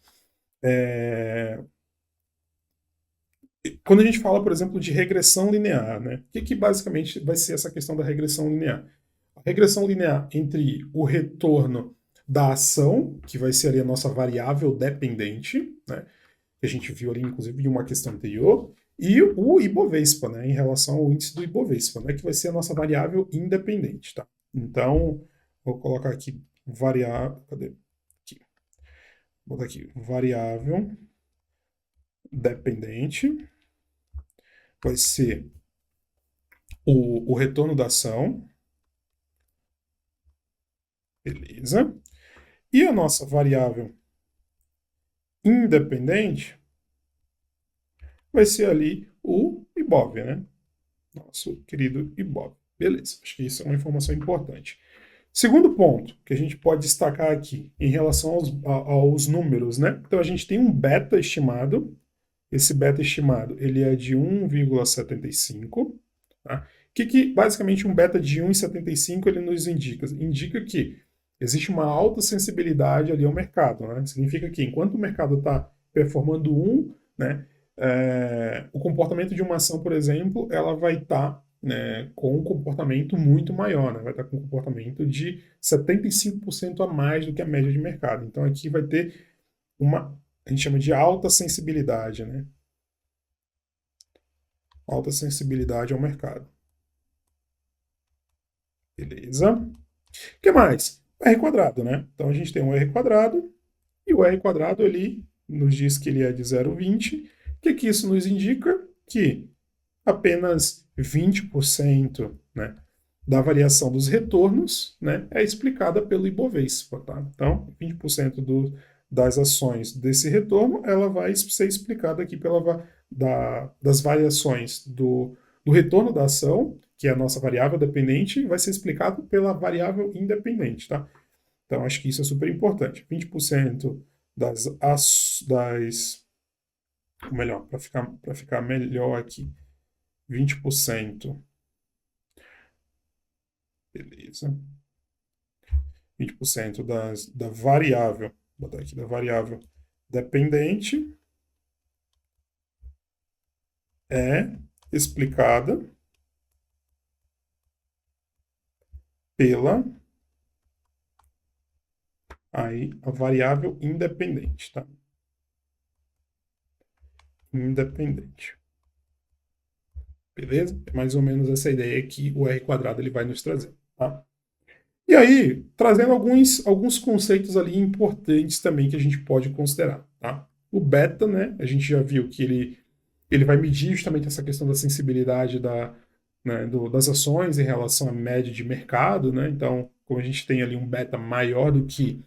Quando a gente fala, por exemplo, de regressão linear, né? O que basicamente vai ser essa questão da regressão linear? A regressão linear entre o retorno da ação, que vai ser ali a nossa variável dependente, né? Que a gente viu ali, inclusive, em uma questão anterior, e o Ibovespa, né? Em relação ao índice do Ibovespa, né? Que vai ser a nossa variável independente, tá? Então, vou colocar aqui variável, cadê? Aqui. Vou botar aqui, variável dependente vai ser o retorno da ação, beleza? E a nossa variável independente vai ser ali o IBOV, né? Nosso querido IBOV. Beleza, acho que isso é uma informação importante. Segundo ponto que a gente pode destacar aqui em relação aos números, né? Então a gente tem um beta estimado. Esse beta estimado ele é de 1,75. Tá? Que basicamente um beta de 1,75 ele nos indica? Indica que existe uma alta sensibilidade ali ao mercado. Né? Significa que enquanto o mercado está performando 1, né, o comportamento de uma ação, por exemplo, ela vai estar né, com um comportamento muito maior, né? Vai estar com um comportamento de 75% a mais do que a média de mercado. Então aqui vai ter a gente chama de alta sensibilidade, né? Alta sensibilidade ao mercado. Beleza? O que mais? R quadrado, né? Então a gente tem um R quadrado e o R quadrado ele nos diz que ele é de 0,20. O que isso nos indica? Que apenas 20%, né, da variação dos retornos, né, é explicada pelo Ibovespa, tá? Então, 20% das ações desse retorno, ela vai ser explicada aqui das variações do retorno da ação, que é a nossa variável dependente, vai ser explicado pela variável independente, tá? Então, acho que isso é super importante. 20% ou melhor, para ficar melhor aqui, 20%. Beleza. 20% da variável, vou botar aqui da variável dependente é explicada pela aí a variável independente, tá? Independente. Beleza? É mais ou menos essa ideia que o R quadrado ele vai nos trazer, tá? E aí, trazendo alguns conceitos ali importantes também que a gente pode considerar, tá? O beta, né? A gente já viu que ele Ele vai medir justamente essa questão da sensibilidade das ações em relação à média de mercado, né? Então, como a gente tem ali um beta maior do que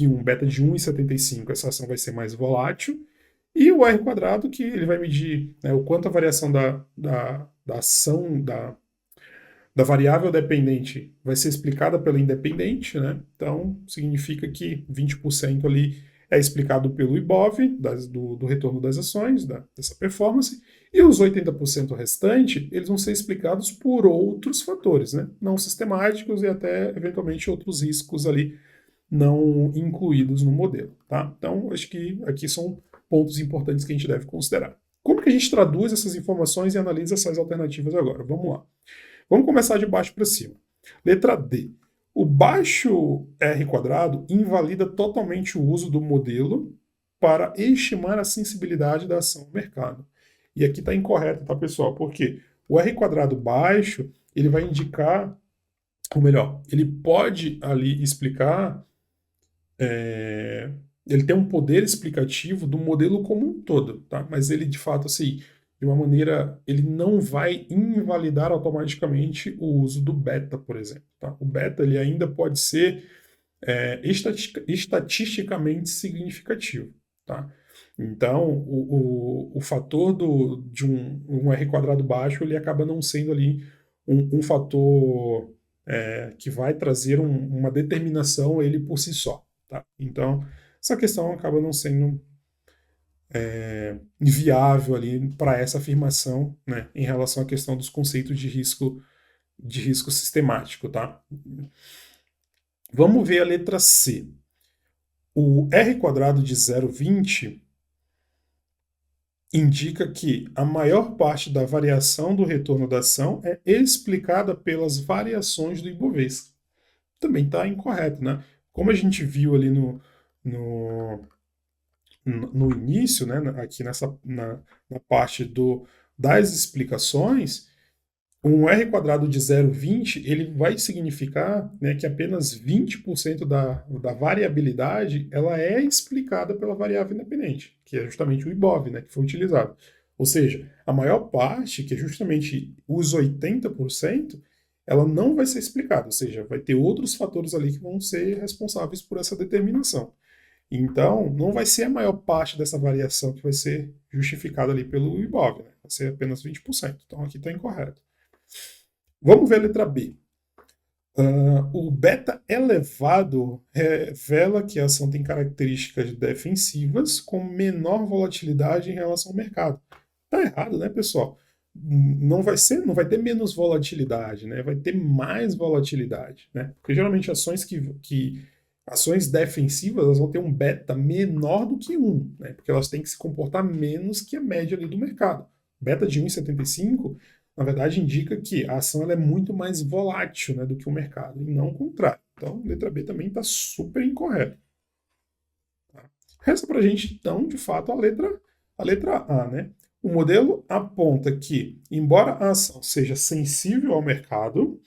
um beta de 1,75, essa ação vai ser mais volátil. E o R quadrado, que ele vai medir, né, o quanto a variação da ação, da variável dependente vai ser explicada pela independente, né? Então, significa que 20% ali é explicado pelo IBOV, do retorno das ações, dessa performance, e os 80% restante, eles vão ser explicados por outros fatores, né? Não sistemáticos e até, eventualmente, outros riscos ali não incluídos no modelo, tá? Então, acho que aqui são pontos importantes que a gente deve considerar. Como que a gente traduz essas informações e analisa essas alternativas agora? Vamos lá. Vamos começar de baixo para cima. Letra D. O baixo R quadrado invalida totalmente o uso do modelo para estimar a sensibilidade da ação no mercado. E aqui está incorreto, tá, pessoal? Porque o R quadrado baixo, ele vai indicar, ou melhor, ele pode ali explicar, ele tem um poder explicativo do modelo como um todo, tá? Mas ele, de fato, assim, de uma maneira, ele não vai invalidar automaticamente o uso do beta, por exemplo. Tá? O beta ele ainda pode ser estatisticamente significativo. Tá? Então, o fator de um R quadrado baixo ele acaba não sendo ali um fator que vai trazer uma determinação ele por si só. Tá? Então, essa questão acaba não sendo viável ali para essa afirmação, né, em relação à questão dos conceitos de risco sistemático, tá? Vamos ver a letra C. O R quadrado de 0,20 indica que a maior parte da variação do retorno da ação é explicada pelas variações do Ibovespa. Também está incorreto, né? Como a gente viu ali no início, né, aqui na parte das explicações, um R quadrado de 0,20 ele vai significar, né, que apenas 20% da variabilidade ela é explicada pela variável independente, que é justamente o IBOV, né, que foi utilizado. Ou seja, a maior parte, que é justamente os 80%, ela não vai ser explicada, ou seja, vai ter outros fatores ali que vão ser responsáveis por essa determinação. Então, não vai ser a maior parte dessa variação que vai ser justificada ali pelo IBOV, né? Vai ser apenas 20%. Então, aqui está incorreto. Vamos ver a letra B. O beta elevado revela que a ação tem características defensivas com menor volatilidade em relação ao mercado. Tá errado, né, pessoal? Não vai ter menos volatilidade, né? Vai ter mais volatilidade, né? Porque geralmente ações defensivas elas vão ter um beta menor do que 1, né? Porque elas têm que se comportar menos que a média ali do mercado. Beta de 1,75, na verdade, indica que a ação ela é muito mais volátil, né, do que o mercado, e não o contrário. Então, letra B também está super incorreta. Tá? Resta para a gente, então, de fato, a letra A, né? O modelo aponta que, embora a ação seja sensível ao mercado,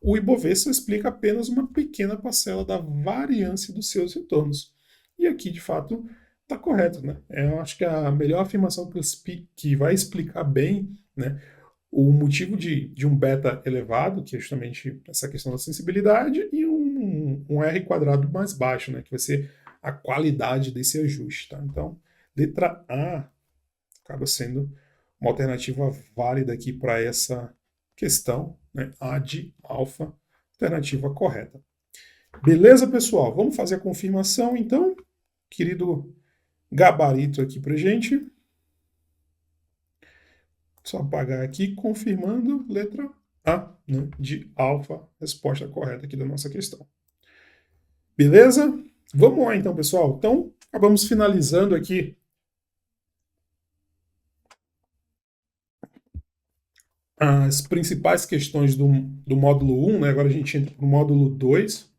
o Ibovespa explica apenas uma pequena parcela da variância dos seus retornos. E aqui, de fato, está correto, né? Eu acho que a melhor afirmação que vai explicar bem, né, o motivo de um beta elevado, que é justamente essa questão da sensibilidade, e um R quadrado mais baixo, né, que vai ser a qualidade desse ajuste. Tá? Então, letra A acaba sendo uma alternativa válida aqui para essa questão, né? A de alfa, alternativa correta. Beleza, pessoal? Vamos fazer a confirmação, então. Querido gabarito aqui para gente. Só apagar aqui, confirmando, letra A, né? De alfa, resposta correta aqui da nossa questão. Beleza? Vamos lá, então, pessoal. Então, acabamos finalizando aqui as principais questões do módulo 1, né? Agora a gente entra para o módulo 2,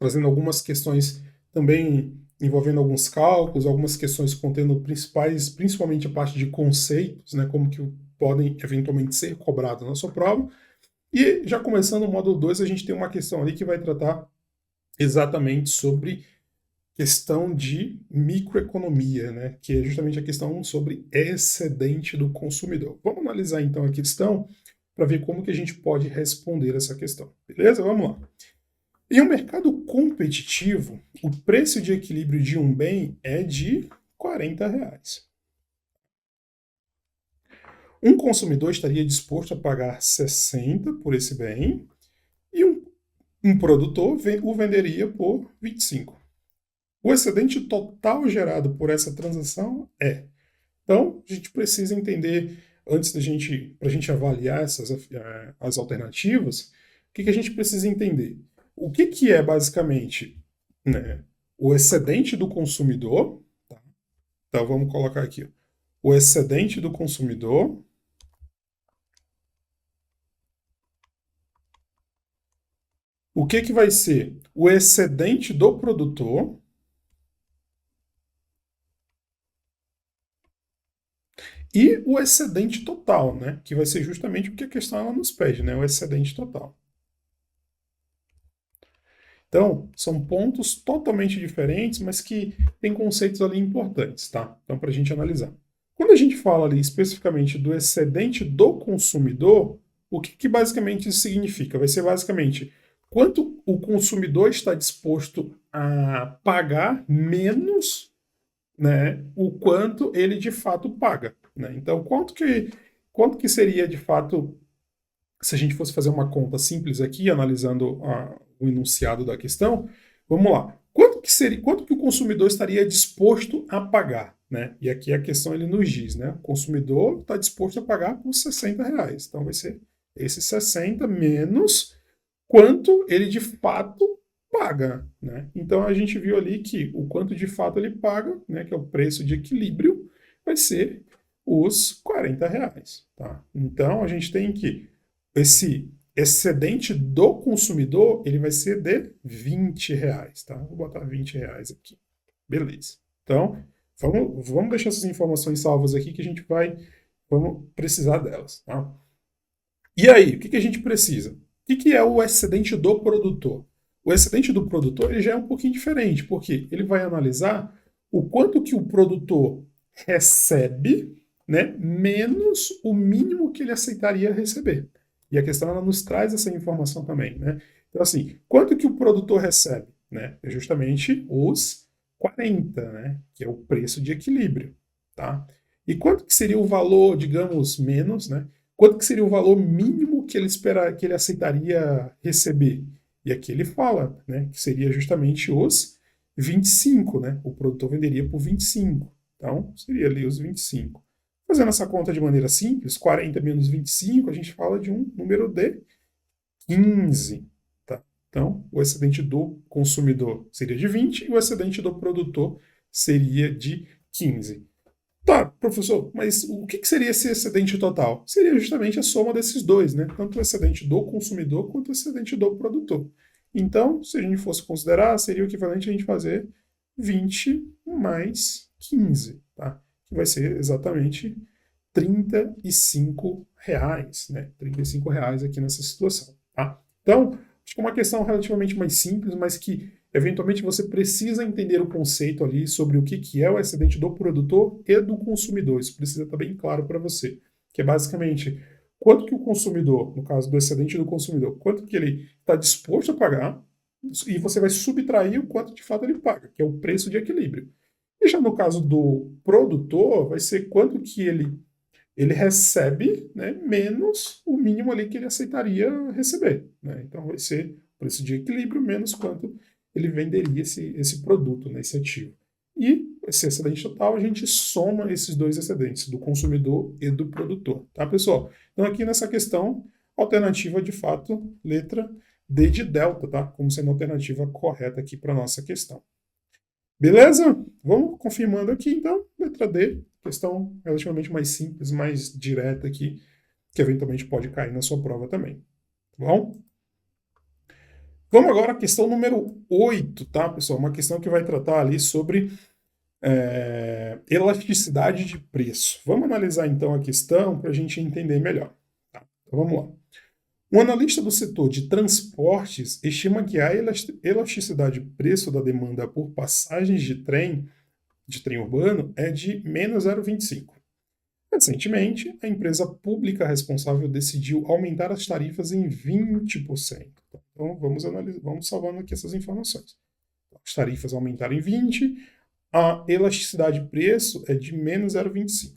trazendo algumas questões também envolvendo alguns cálculos, algumas questões contendo principalmente a parte de conceitos, né? Como que podem eventualmente ser cobrados na sua prova. E já começando o módulo 2, a gente tem uma questão ali que vai tratar exatamente sobre questão de microeconomia, né? Que é justamente a questão sobre excedente do consumidor. Vamos analisar então a questão para ver como que a gente pode responder essa questão. Beleza? Vamos lá. Em um mercado competitivo, o preço de equilíbrio de um bem é de R$ 40. Um consumidor estaria disposto a pagar 60 por esse bem e um produtor o venderia por 25. O excedente total gerado por essa transação é. Então, a gente precisa entender, antes da gente, para a gente avaliar as alternativas, o que a gente precisa entender? O que é basicamente, né, o excedente do consumidor? Tá? Então, vamos colocar aqui. O excedente do consumidor. O que vai ser? O excedente do produtor. E o excedente total, né? Que vai ser justamente o que a questão ela nos pede, né? O excedente total. Então, são pontos totalmente diferentes, mas que têm conceitos ali importantes, tá? Então, para a gente analisar. Quando a gente fala ali especificamente do excedente do consumidor, o que basicamente isso significa? Vai ser basicamente quanto o consumidor está disposto a pagar menos, né, o quanto ele de fato paga. Né? Então, quanto que seria de fato, se a gente fosse fazer uma conta simples aqui, analisando o enunciado da questão, vamos lá. Quanto que o consumidor estaria disposto a pagar? Né? E aqui a questão ele nos diz, né? O consumidor está disposto a pagar por R$ 60. Então vai ser esses 60 menos quanto ele de fato paga, né? Então a gente viu ali que o quanto de fato ele paga, né, que é o preço de equilíbrio, vai ser os R$ 40, tá? Então a gente tem que esse excedente do consumidor ele vai ser de R$ 20, tá? Vou botar R$ 20 aqui, beleza? Então vamos deixar essas informações salvas aqui que a gente vamos precisar delas, tá? E aí, o que a gente precisa? O que é o excedente do produtor? O excedente do produtor ele já é um pouquinho diferente, porque ele vai analisar o quanto que o produtor recebe, né, menos o mínimo que ele aceitaria receber. E a questão ela nos traz essa informação também, né? Então assim, quanto que o produtor recebe, né? É justamente os 40, né, que é o preço de equilíbrio, tá? E quanto que seria o valor, digamos, menos, né? Quanto que seria o valor mínimo que ele aceitaria receber? E aqui ele fala, né, que seria justamente os 25, né? O produtor venderia por 25. Então, seria ali os 25. Fazendo essa conta de maneira simples, 40 menos 25, a gente fala de um número de 15. Tá? Então, o excedente do consumidor seria de 20 e o excedente do produtor seria de 15. Tá, professor, mas o que seria esse excedente total? Seria justamente a soma desses dois, né? Tanto o excedente do consumidor quanto o excedente do produtor. Então, se a gente fosse considerar, seria o equivalente a gente fazer 20 mais 15, tá? Que vai ser exatamente R$ 35, né? R$ 35 aqui nessa situação, tá? Então, acho que é uma questão relativamente mais simples, mas que eventualmente você precisa entender o conceito ali sobre o que é o excedente do produtor e do consumidor. Isso precisa estar bem claro para você. Que é basicamente quanto que o consumidor, no caso do excedente do consumidor, quanto que ele está disposto a pagar, e você vai subtrair o quanto de fato ele paga, que é o preço de equilíbrio. E já no caso do produtor, vai ser quanto que ele recebe, né, menos o mínimo ali que ele aceitaria receber. Né? Então vai ser o preço de equilíbrio menos quanto ele venderia esse produto, né, esse ativo. E esse excedente total, a gente soma esses dois excedentes, do consumidor e do produtor. Tá, pessoal? Então aqui nessa questão, alternativa de fato, letra D de delta, tá? Como sendo a alternativa correta aqui para nossa questão. Beleza? Vamos confirmando aqui, então. Letra D, questão relativamente mais simples, mais direta aqui, que eventualmente pode cair na sua prova também. Tá bom? Vamos agora à questão número 8, tá, pessoal? Uma questão que vai tratar ali sobre elasticidade de preço. Vamos analisar então a questão para a gente entender melhor. Tá? Então vamos lá. Um analista do setor de transportes estima que a elasticidade de preço da demanda por passagens de trem urbano, é de menos 0,25. Recentemente, a empresa pública responsável decidiu aumentar as tarifas em 20%. Então, vamos salvando aqui essas informações. As tarifas aumentaram em 20%, a elasticidade de preço é de menos 0,25.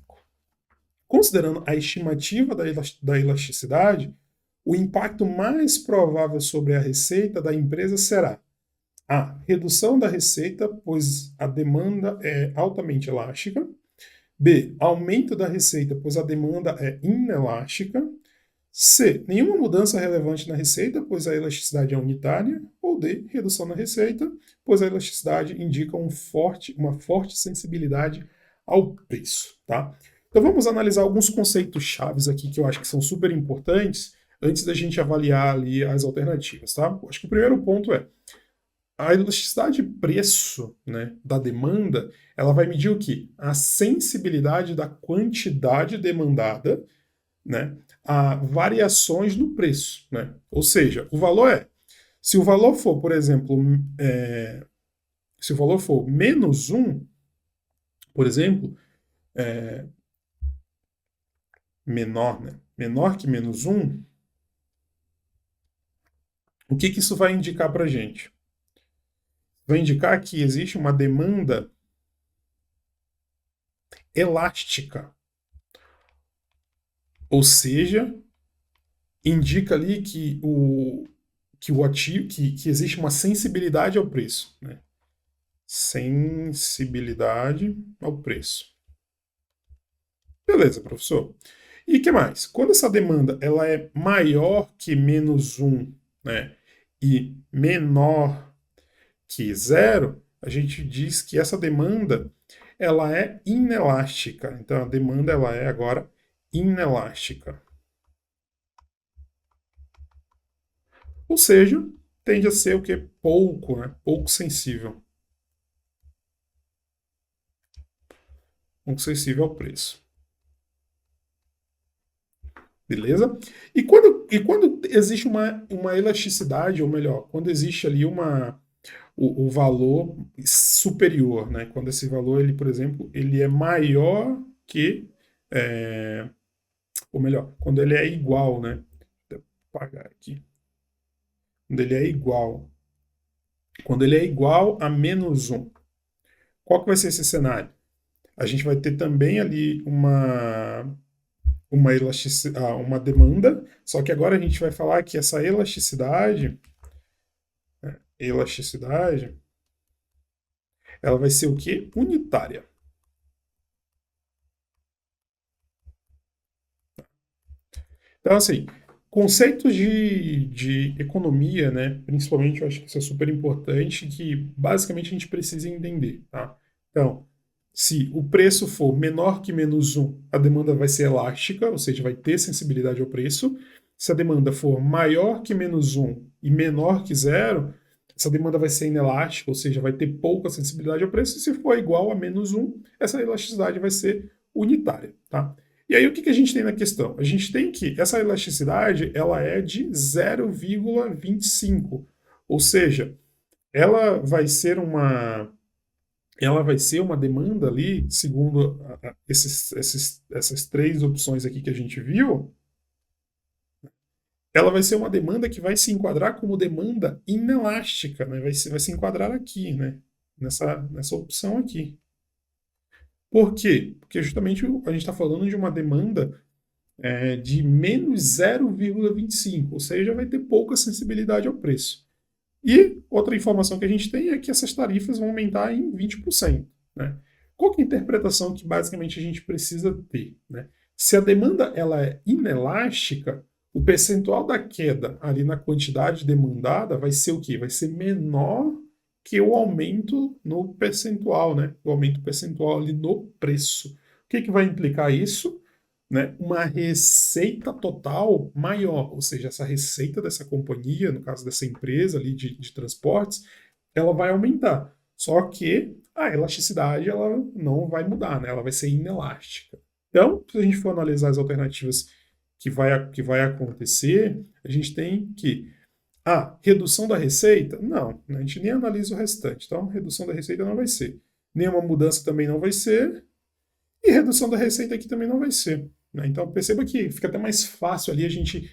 Considerando a estimativa da elasticidade, o impacto mais provável sobre a receita da empresa será a redução da receita, pois a demanda é altamente elástica. B, aumento da receita, pois a demanda é inelástica. C, nenhuma mudança relevante na receita, pois a elasticidade é unitária. Ou D, redução na receita, pois a elasticidade indica uma forte sensibilidade ao preço. Tá? Então vamos analisar alguns conceitos chaves aqui que eu acho que são super importantes antes da gente avaliar ali as alternativas. Tá? Eu acho que o primeiro ponto é a elasticidade de preço, né, da demanda, ela vai medir o quê? A sensibilidade da quantidade demandada, né, a variações no preço. Né? Ou seja, o valor se o valor for, por exemplo, se o valor for menos 1, por exemplo, menor, né, menor que menos 1, o que isso vai indicar para a gente? Vai indicar que existe uma demanda elástica. Ou seja, indica ali que existe uma sensibilidade ao preço. Né? Sensibilidade ao preço. Beleza, professor. E o que mais? Quando essa demanda ela é maior que menos 1, né, e menor que 0, a gente diz que essa demanda ela é inelástica. Então, a demanda ela é agora inelástica. Ou seja, tende a ser o que? Pouco, né? Pouco sensível. Pouco sensível ao preço. Beleza? E quando existe uma elasticidade, ou melhor, quando existe ali o valor superior, né? Quando esse valor, ele, por exemplo, ele é maior que, ou melhor, quando ele é igual, né? Vou apagar aqui. Quando ele é igual. Quando ele é igual a menos 1. Qual que vai ser esse cenário? A gente vai ter também ali uma demanda, só que agora a gente vai falar que essa elasticidade, ela vai ser o quê? Unitária. Então, assim, conceitos de economia, né, principalmente eu acho que isso é super importante, que basicamente a gente precisa entender, tá? Então, se o preço for menor que menos 1, a demanda vai ser elástica, ou seja, vai ter sensibilidade ao preço. Se a demanda for maior que menos 1 e menor que 0, essa demanda vai ser inelástica, ou seja, vai ter pouca sensibilidade ao preço. E se for igual a menos 1, essa elasticidade vai ser unitária, tá? E aí o que a gente tem na questão? A gente tem que essa elasticidade ela é de 0,25, ou seja, ela vai ser uma demanda ali, segundo essas três opções aqui que a gente viu, ela vai ser uma demanda que vai se enquadrar como demanda inelástica, né? Vai se enquadrar aqui, né? Nessa opção aqui. Por quê? Porque justamente a gente está falando de uma demanda de menos 0,25, ou seja, vai ter pouca sensibilidade ao preço. E outra informação que a gente tem é que essas tarifas vão aumentar em 20%. Né? Qual que é a interpretação que basicamente a gente precisa ter? Né? Se a demanda ela é inelástica, o percentual da queda ali na quantidade demandada vai ser o quê? Vai ser menor que o aumento no percentual, né? O aumento percentual ali no preço. O que vai implicar isso? Né, uma receita total maior, ou seja, essa receita dessa companhia, no caso dessa empresa ali de transportes, ela vai aumentar. Só que a elasticidade ela não vai mudar, né? Ela vai ser inelástica. Então, se a gente for analisar as alternativas que vai acontecer, a gente tem que redução da receita? Não, né? A gente nem analisa o restante. Então, redução da receita não vai ser. Nenhuma mudança também não vai ser. E redução da receita aqui também não vai ser. Né? Então, perceba que fica até mais fácil ali a gente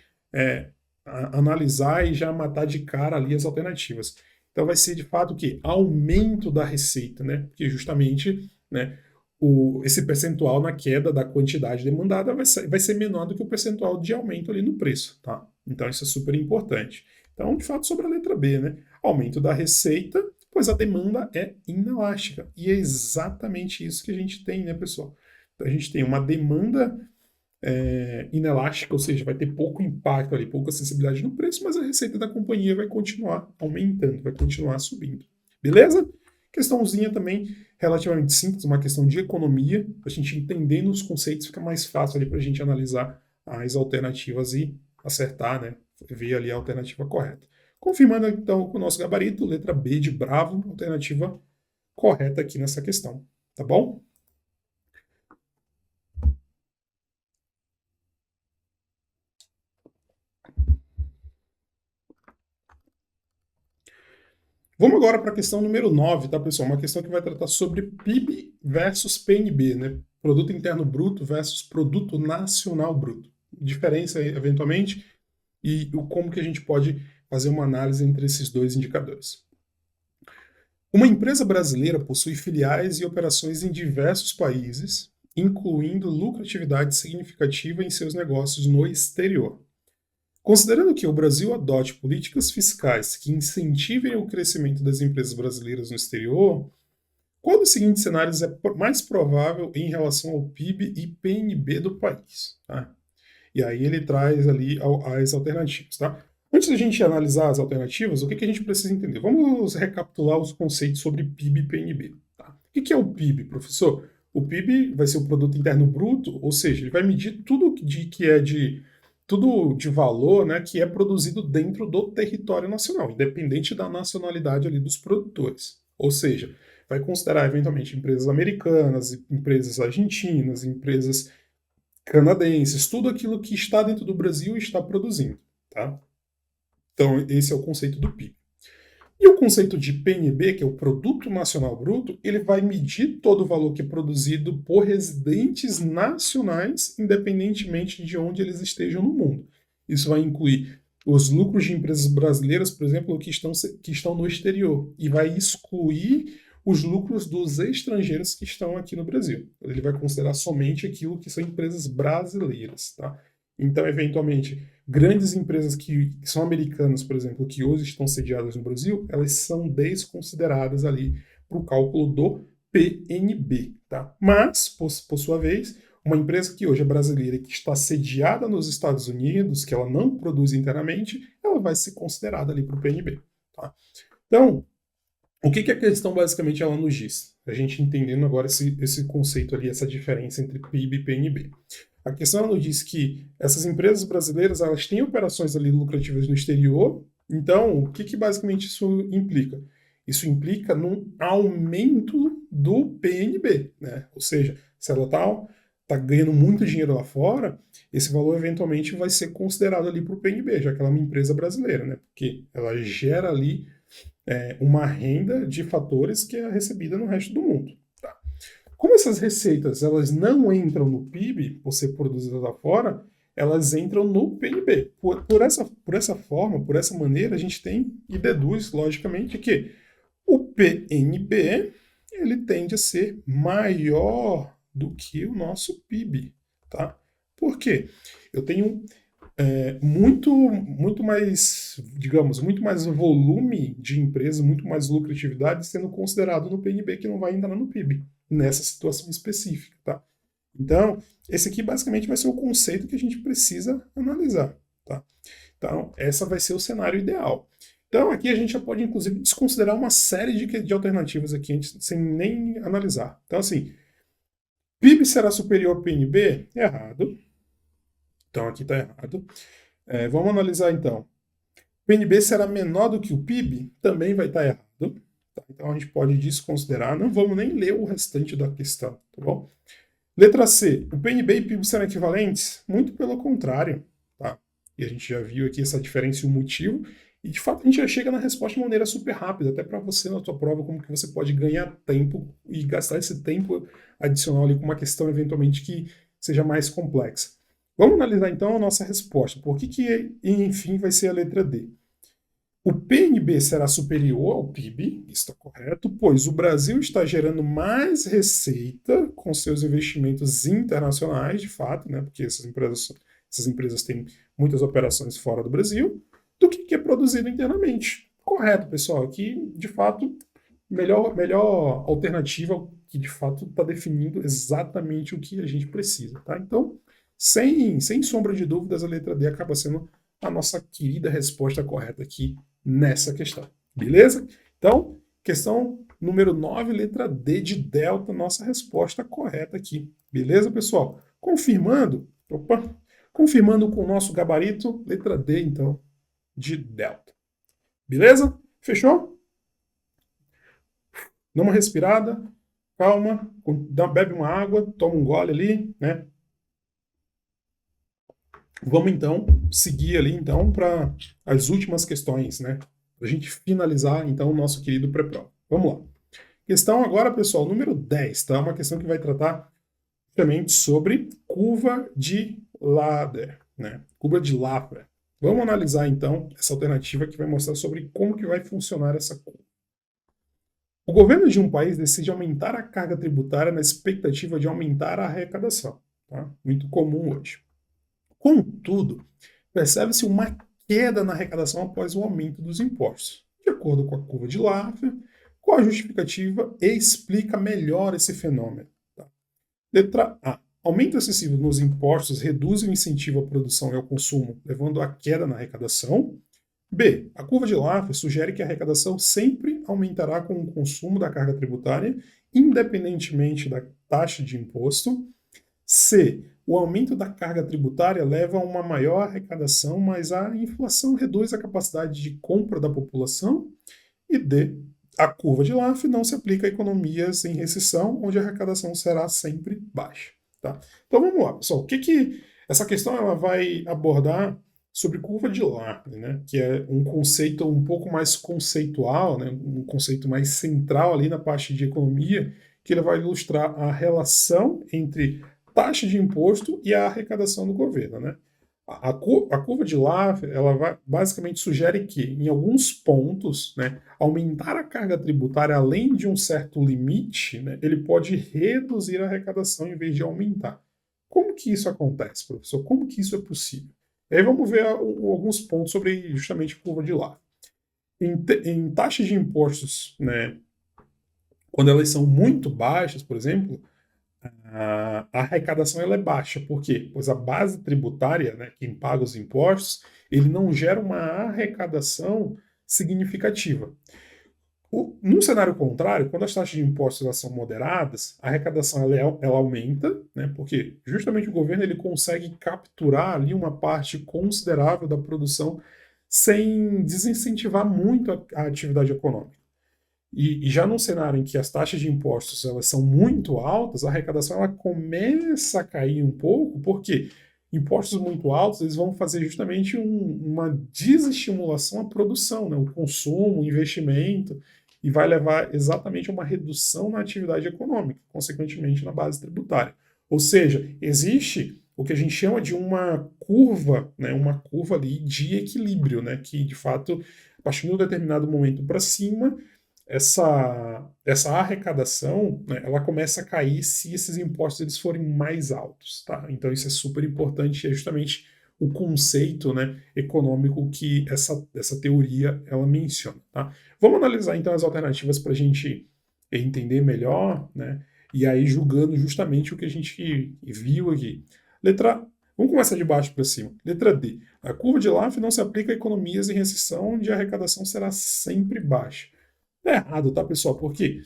analisar e já matar de cara ali as alternativas. Então, vai ser de fato o quê? Aumento da receita, né? Porque justamente, né, esse percentual na queda da quantidade demandada vai ser menor do que o percentual de aumento ali no preço, tá? Então, isso é super importante. Então, de fato, sobre a letra B, né? Aumento da receita, pois a demanda é inelástica. E é exatamente isso que a gente tem, né, pessoal? Então, a gente tem uma demanda inelástica, ou seja, vai ter pouco impacto ali, pouca sensibilidade no preço, mas a receita da companhia vai continuar aumentando, vai continuar subindo. Beleza? Questãozinha também relativamente simples, uma questão de economia. A gente entendendo os conceitos fica mais fácil ali para a gente analisar as alternativas e acertar, né? Ver ali a alternativa correta. Confirmando então com o nosso gabarito, letra B de Bravo, alternativa correta aqui nessa questão. Tá bom? Vamos agora para a questão número 9, tá, pessoal? Uma questão que vai tratar sobre PIB versus PNB, né? Produto Interno Bruto versus Produto Nacional Bruto. Diferença, eventualmente, e como que a gente pode fazer uma análise entre esses dois indicadores. Uma empresa brasileira possui filiais e operações em diversos países, incluindo lucratividade significativa em seus negócios no exterior. Considerando que o Brasil adote políticas fiscais que incentivem o crescimento das empresas brasileiras no exterior, qual dos seguintes cenários é mais provável em relação ao PIB e PNB do país? Tá? E aí ele traz ali as alternativas. Tá? Antes da gente analisar as alternativas, o que a gente precisa entender? Vamos recapitular os conceitos sobre PIB e PNB. Tá? O que é o PIB, professor? O PIB vai ser o Produto Interno Bruto, ou seja, ele vai medir tudo tudo de valor, né, que é produzido dentro do território nacional, independente da nacionalidade ali dos produtores. Ou seja, vai considerar eventualmente empresas americanas, empresas argentinas, empresas canadenses, tudo aquilo que está dentro do Brasil e está produzindo, tá? Então, esse é o conceito do PIB. E o conceito de PNB, que é o Produto Nacional Bruto, ele vai medir todo o valor que é produzido por residentes nacionais, independentemente de onde eles estejam no mundo. Isso vai incluir os lucros de empresas brasileiras, por exemplo, que estão no exterior, e vai excluir os lucros dos estrangeiros que estão aqui no Brasil. Ele vai considerar somente aquilo que são empresas brasileiras, tá? Então, eventualmente, grandes empresas que são americanas, por exemplo, que hoje estão sediadas no Brasil, elas são desconsideradas ali para o cálculo do PNB, tá? Mas, por sua vez, uma empresa que hoje é brasileira e que está sediada nos Estados Unidos, que ela não produz internamente, ela vai ser considerada ali para o PNB, tá? Então, o que a questão basicamente ela nos diz? A gente entendendo agora esse conceito ali, essa diferença entre PIB e PNB. A questão nos diz que essas empresas brasileiras elas têm operações ali lucrativas no exterior. Então, o que basicamente isso implica? Isso implica num aumento do PNB, né? Ou seja, se ela tá ganhando muito dinheiro lá fora, esse valor eventualmente vai ser considerado ali para o PNB, já que ela é uma empresa brasileira, né? Porque ela gera ali uma renda de fatores que é recebida no resto do mundo. Tá? Como essas receitas elas não entram no PIB, por ser produzidas lá fora, elas entram no PNB. Por essa forma, por essa maneira, a gente tem e deduz, logicamente, que o PNB ele tende a ser maior do que o nosso PIB. Tá? Por quê? Eu tenho muito mais, digamos, muito mais volume de empresas, muito mais lucratividade sendo considerado no PNB que não vai entrar no PIB, nessa situação específica, tá? Então, esse aqui basicamente vai ser o conceito que a gente precisa analisar, tá? Então, essa vai ser o cenário ideal. Então, aqui a gente já pode, inclusive, desconsiderar uma série de alternativas aqui, sem nem analisar. Então, assim, PIB será superior ao PNB? Errado. Então, aqui está errado. Vamos analisar então. PNB será menor do que o PIB? Também vai estar errado. Tá? Então a gente pode desconsiderar. Não vamos nem ler o restante da questão, tá bom? Letra C, o PNB e PIB serão equivalentes? Muito pelo contrário, tá? E a gente já viu aqui essa diferença e o motivo, e de fato a gente já chega na resposta de maneira super rápida, até para você na tua prova, como que você pode ganhar tempo e gastar esse tempo adicional ali com uma questão eventualmente que seja mais complexa. Vamos analisar então a nossa resposta. Por que enfim, vai ser a letra D? O PNB será superior ao PIB, isso está correto, pois o Brasil está gerando mais receita com seus investimentos internacionais, de fato, né, porque essas empresas têm muitas operações fora do Brasil, do que é produzido internamente. Correto, pessoal, aqui, de fato, melhor alternativa que, de fato, está definindo exatamente o que a gente precisa. Tá? Então, sem sombra de dúvidas, a letra D acaba sendo a nossa querida resposta correta aqui nessa questão. Beleza? Então, questão número 9, letra D de delta, nossa resposta correta aqui. Beleza, pessoal? Confirmando com o nosso gabarito, letra D, então, de delta. Beleza? Fechou? Dá uma respirada, calma, bebe uma água, toma um gole ali, né? Vamos então seguir ali então para as últimas questões, né? Para a gente finalizar então o nosso querido pré-prova. Vamos lá. Questão agora, pessoal, número 10, tá? Uma questão que vai tratar justamente sobre curva de Ladder, né? Curva de Laffer. Vamos analisar então essa alternativa que vai mostrar sobre como que vai funcionar essa curva. O governo de um país decide aumentar a carga tributária na expectativa de aumentar a arrecadação, tá? Muito comum hoje. Contudo, percebe-se uma queda na arrecadação após o aumento dos impostos. De acordo com a curva de Laffer, qual a justificativa explica melhor esse fenômeno? Tá? Letra A. Aumento excessivo nos impostos reduz o incentivo à produção e ao consumo, levando à queda na arrecadação. B. A curva de Laffer sugere que a arrecadação sempre aumentará com o consumo da carga tributária, independentemente da taxa de imposto. C. O aumento da carga tributária leva a uma maior arrecadação, mas a inflação reduz a capacidade de compra da população. E D. A curva de Laffer não se aplica a economias em recessão, onde a arrecadação será sempre baixa. Tá? Então vamos lá, pessoal. O que essa questão ela vai abordar sobre curva de Laffer, né? Que é um conceito um pouco mais conceitual, né? Um conceito mais central ali na parte de economia, que ele vai ilustrar a relação entre taxa de imposto e a arrecadação do governo, né? A curva de Laffer, ela basicamente sugere que, em alguns pontos, né, aumentar a carga tributária além de um certo limite, né, ele pode reduzir a arrecadação em vez de aumentar. Como que isso acontece, professor? Como que isso é possível? E aí vamos ver alguns pontos sobre justamente a curva de Laffer. Em taxas de impostos, né, quando elas são muito baixas, por exemplo, a arrecadação ela é baixa. Por quê? Pois a base tributária, né, quem paga os impostos, ele não gera uma arrecadação significativa. Num cenário contrário, quando as taxas de impostos elas são moderadas, a arrecadação ela aumenta, né, porque justamente o governo ele consegue capturar ali uma parte considerável da produção sem desincentivar muito a atividade econômica. E já num cenário em que as taxas de impostos elas são muito altas, a arrecadação ela começa a cair um pouco, porque impostos muito altos eles vão fazer justamente uma desestimulação à produção, né? O consumo, o investimento, e vai levar exatamente a uma redução na atividade econômica, consequentemente na base tributária. Ou seja, existe o que a gente chama de uma curva, né? Uma curva ali de equilíbrio, né? Que de fato, a partir de um determinado momento para cima, essa arrecadação, né, ela começa a cair se esses impostos eles forem mais altos, tá? Então isso é super importante, é justamente o conceito, né, econômico que essa teoria ela menciona, tá? Vamos analisar então as alternativas para a gente entender melhor, né? E aí julgando justamente o que a gente viu aqui. Vamos começar de baixo para cima. Letra D. A curva de Laffer não se aplica a economias em recessão, onde a arrecadação será sempre baixa. É errado, tá, pessoal? Porque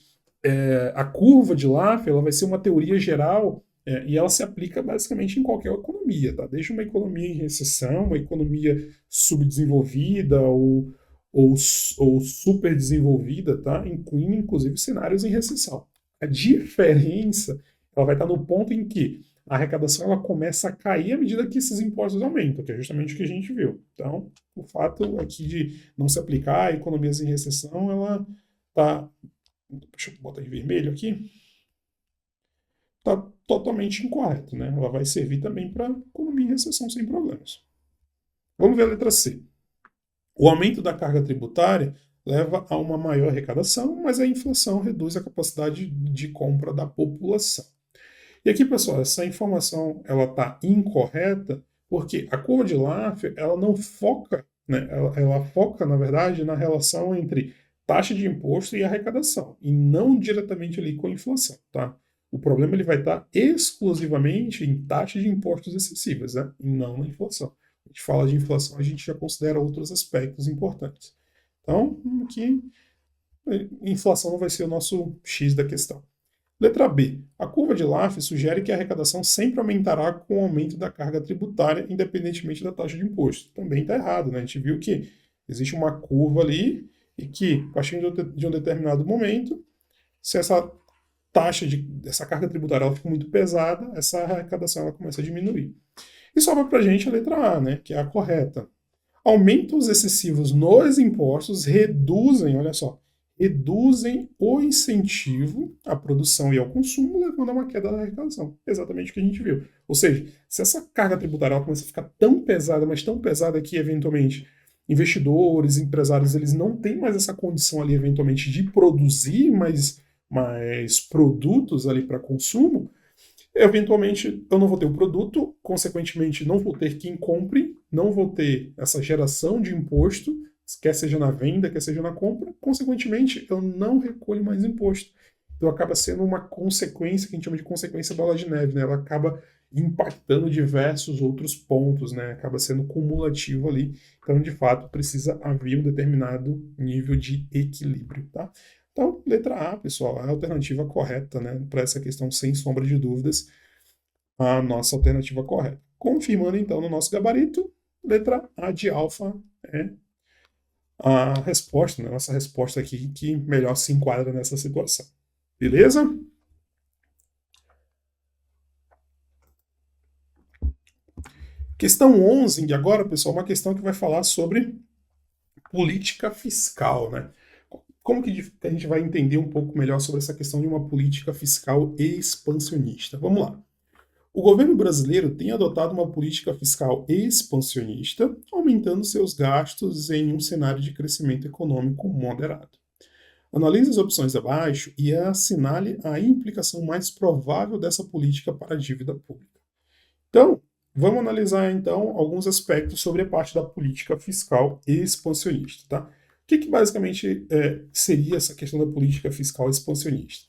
a curva de Laffer ela vai ser uma teoria geral e ela se aplica basicamente em qualquer economia, tá? Desde uma economia em recessão, uma economia subdesenvolvida ou super desenvolvida, tá? Incluindo inclusive cenários em recessão. A diferença ela vai estar no ponto em que a arrecadação ela começa a cair à medida que esses impostos aumentam, que é justamente o que a gente viu. Então, o fato aqui de não se aplicar a economias em recessão, ela está, deixa eu botar em vermelho aqui, está totalmente incorreto, né? Ela vai servir também para economia em recessão sem problemas. Vamos ver a letra C. O aumento da carga tributária leva a uma maior arrecadação, mas a inflação reduz a capacidade de compra da população. E aqui, pessoal, essa informação ela está incorreta porque a curva de Laffer ela não foca, né? Ela foca, na verdade, na relação entre taxa de imposto e arrecadação, e não diretamente ali com a inflação, tá? O problema ele vai estar exclusivamente em taxa de impostos excessivas, né? E não na inflação. A gente fala de inflação, a gente já considera outros aspectos importantes. Então, aqui, inflação não vai ser o nosso X da questão. Letra B. A curva de Laffer sugere que a arrecadação sempre aumentará com o aumento da carga tributária, independentemente da taxa de imposto. Também está errado, né? A gente viu que existe uma curva ali e que, a partir de um determinado momento, se essa essa carga tributária ela fica muito pesada, essa arrecadação ela começa a diminuir. E sobra para a gente a letra A, né? Que é a correta. Aumentos excessivos nos impostos reduzem, olha só, reduzem o incentivo à produção e ao consumo, levando a uma queda da arrecadação. Exatamente o que a gente viu. Ou seja, se essa carga tributária ela começa a ficar tão pesada, mas tão pesada que, eventualmente, investidores, empresários, eles não têm mais essa condição ali, eventualmente, de produzir mais produtos ali para consumo, eventualmente eu não vou ter o produto, consequentemente não vou ter quem compre, não vou ter essa geração de imposto, quer seja na venda, quer seja na compra, consequentemente eu não recolho mais imposto. Então acaba sendo uma consequência que a gente chama de consequência bola de neve, né? Ela acaba impactando diversos outros pontos, né? Acaba sendo cumulativo ali. Então, de fato, precisa haver um determinado nível de equilíbrio, tá? Então, letra A, pessoal, é a alternativa correta, né? Para essa questão, sem sombra de dúvidas, a nossa alternativa correta. Confirmando, então, no nosso gabarito, letra A de alfa é a resposta, né? Nossa resposta aqui que melhor se enquadra nessa situação. Beleza? Questão 11, e agora, pessoal, uma questão que vai falar sobre política fiscal, né? Como que a gente vai entender um pouco melhor sobre essa questão de uma política fiscal expansionista? Vamos lá. O governo brasileiro tem adotado uma política fiscal expansionista, aumentando seus gastos em um cenário de crescimento econômico moderado. Analise as opções abaixo e assinale a implicação mais provável dessa política para a dívida pública. Então, vamos analisar então alguns aspectos sobre a parte da política fiscal expansionista, tá? O que basicamente seria essa questão da política fiscal expansionista?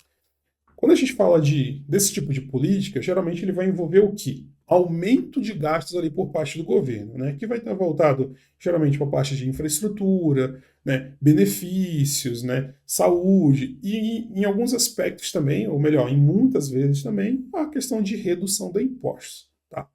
Quando a gente fala desse tipo de política, geralmente ele vai envolver o quê? Aumento de gastos ali por parte do governo, né? Que vai estar voltado geralmente para a parte de infraestrutura, né? Benefícios, né? Saúde e em alguns aspectos também, ou melhor, em muitas vezes também, a questão de redução de impostos, tá?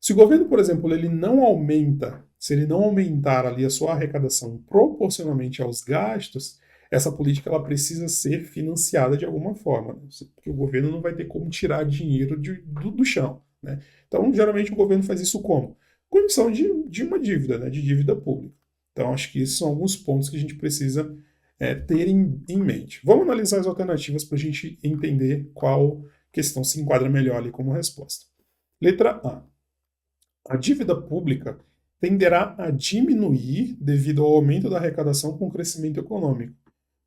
Se o governo, por exemplo, ele não aumenta, se ele não aumentar ali a sua arrecadação proporcionalmente aos gastos, essa política ela precisa ser financiada de alguma forma, né? Porque o governo não vai ter como tirar dinheiro do chão, né? Então, geralmente o governo faz isso como? Com emissão de uma dívida, né? De dívida pública. Então, acho que esses são alguns pontos que a gente precisa ter em mente. Vamos analisar as alternativas para a gente entender qual questão se enquadra melhor ali como resposta. Letra A. A dívida pública tenderá a diminuir devido ao aumento da arrecadação com o crescimento econômico.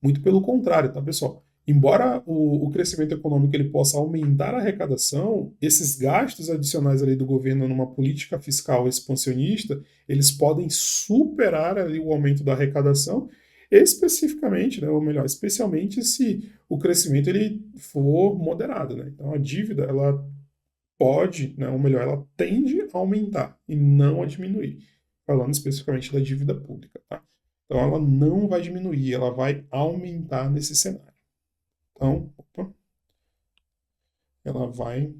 Muito pelo contrário, tá, pessoal? Embora o crescimento econômico ele possa aumentar a arrecadação, esses gastos adicionais ali do governo numa política fiscal expansionista, eles podem superar ali o aumento da arrecadação, especificamente, né, ou melhor, especialmente se o crescimento ele for moderado, né? Então a dívida ela pode, né, ou melhor, ela tende a aumentar e não a diminuir, falando especificamente da dívida pública, tá? Então ela não vai diminuir, ela vai aumentar nesse cenário. Então, ela vai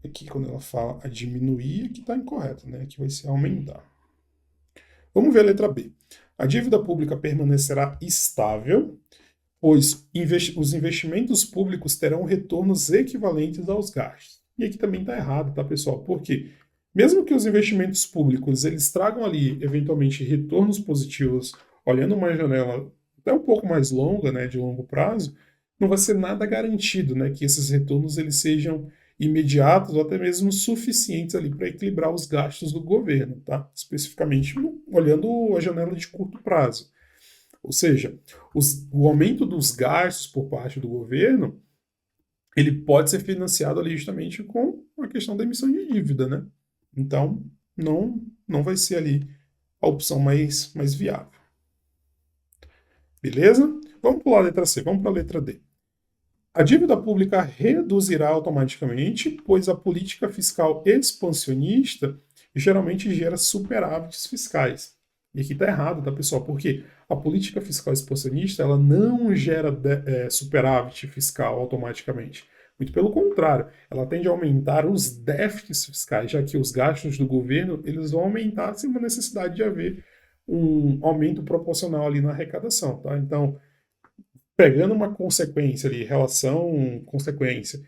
aqui quando ela fala a diminuir, aqui está incorreto, né? Aqui vai ser aumentar. Vamos ver a letra B. A dívida pública permanecerá estável, pois os investimentos públicos terão retornos equivalentes aos gastos. E aqui também está errado, tá, pessoal? Porque mesmo que os investimentos públicos eles tragam ali, eventualmente, retornos positivos, olhando uma janela até um pouco mais longa, né, de longo prazo, não vai ser nada garantido, né, que esses retornos eles sejam imediatos ou até mesmo suficientes ali para equilibrar os gastos do governo, tá? Especificamente olhando a janela de curto prazo. Ou seja, o aumento dos gastos por parte do governo, ele pode ser financiado ali justamente com a questão da emissão de dívida, né? Então, não vai ser ali a opção mais viável. Beleza? Vamos pular a letra C, vamos para a letra D. A dívida pública reduzirá automaticamente, pois a política fiscal expansionista geralmente gera superávites fiscais. E aqui está errado, tá, pessoal? Porque a política fiscal expansionista ela não gera superávit fiscal automaticamente. Muito pelo contrário, ela tende a aumentar os déficits fiscais, já que os gastos do governo eles vão aumentar sem uma necessidade de haver um aumento proporcional ali na arrecadação, tá? Então, pegando uma consequência ali, relação consequência,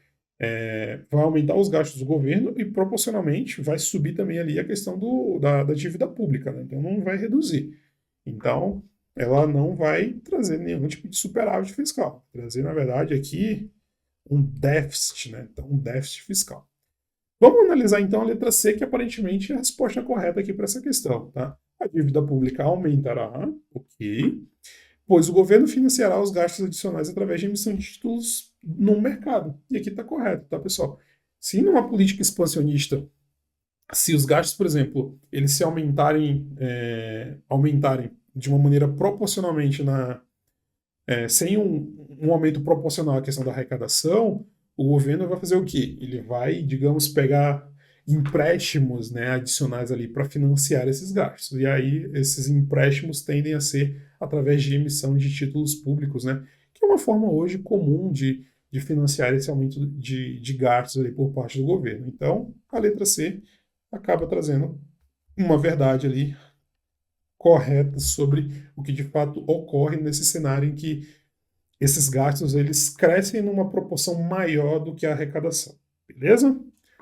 vai aumentar os gastos do governo e proporcionalmente vai subir também ali a questão da dívida pública, né? Então não vai reduzir. Então ela não vai trazer nenhum tipo de superávit fiscal, trazer na verdade aqui um déficit, né? Então um déficit fiscal. Vamos analisar então a letra C, que aparentemente é a resposta correta aqui para essa questão, tá? A dívida pública aumentará, ok, pois o governo financiará os gastos adicionais através de emissão de títulos no mercado. E aqui está correto, tá, pessoal? Se numa política expansionista, se os gastos, por exemplo, eles se aumentarem de uma maneira proporcionalmente sem um aumento proporcional à questão da arrecadação, o governo vai fazer o quê? Ele vai, digamos, pegar empréstimos, né, adicionais ali para financiar esses gastos. E aí esses empréstimos tendem a ser através de emissão de títulos públicos, né, que é uma forma hoje comum de financiar esse aumento de gastos ali por parte do governo. Então, a letra C acaba trazendo uma verdade ali correta sobre o que de fato ocorre nesse cenário em que esses gastos eles crescem numa proporção maior do que a arrecadação. Beleza?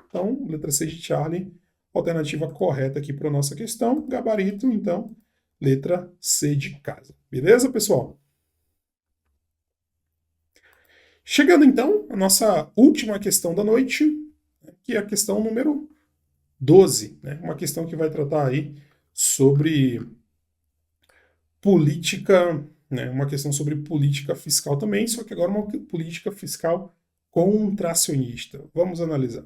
Então, letra C de Charlie, alternativa correta aqui para a nossa questão. Gabarito, então, letra C de casa. Beleza, pessoal? Chegando, então, à nossa última questão da noite, que é a questão número 12, né? Uma questão que vai tratar aí sobre política, né? Uma questão sobre política fiscal também, só que agora uma política fiscal contracionista. Vamos analisar.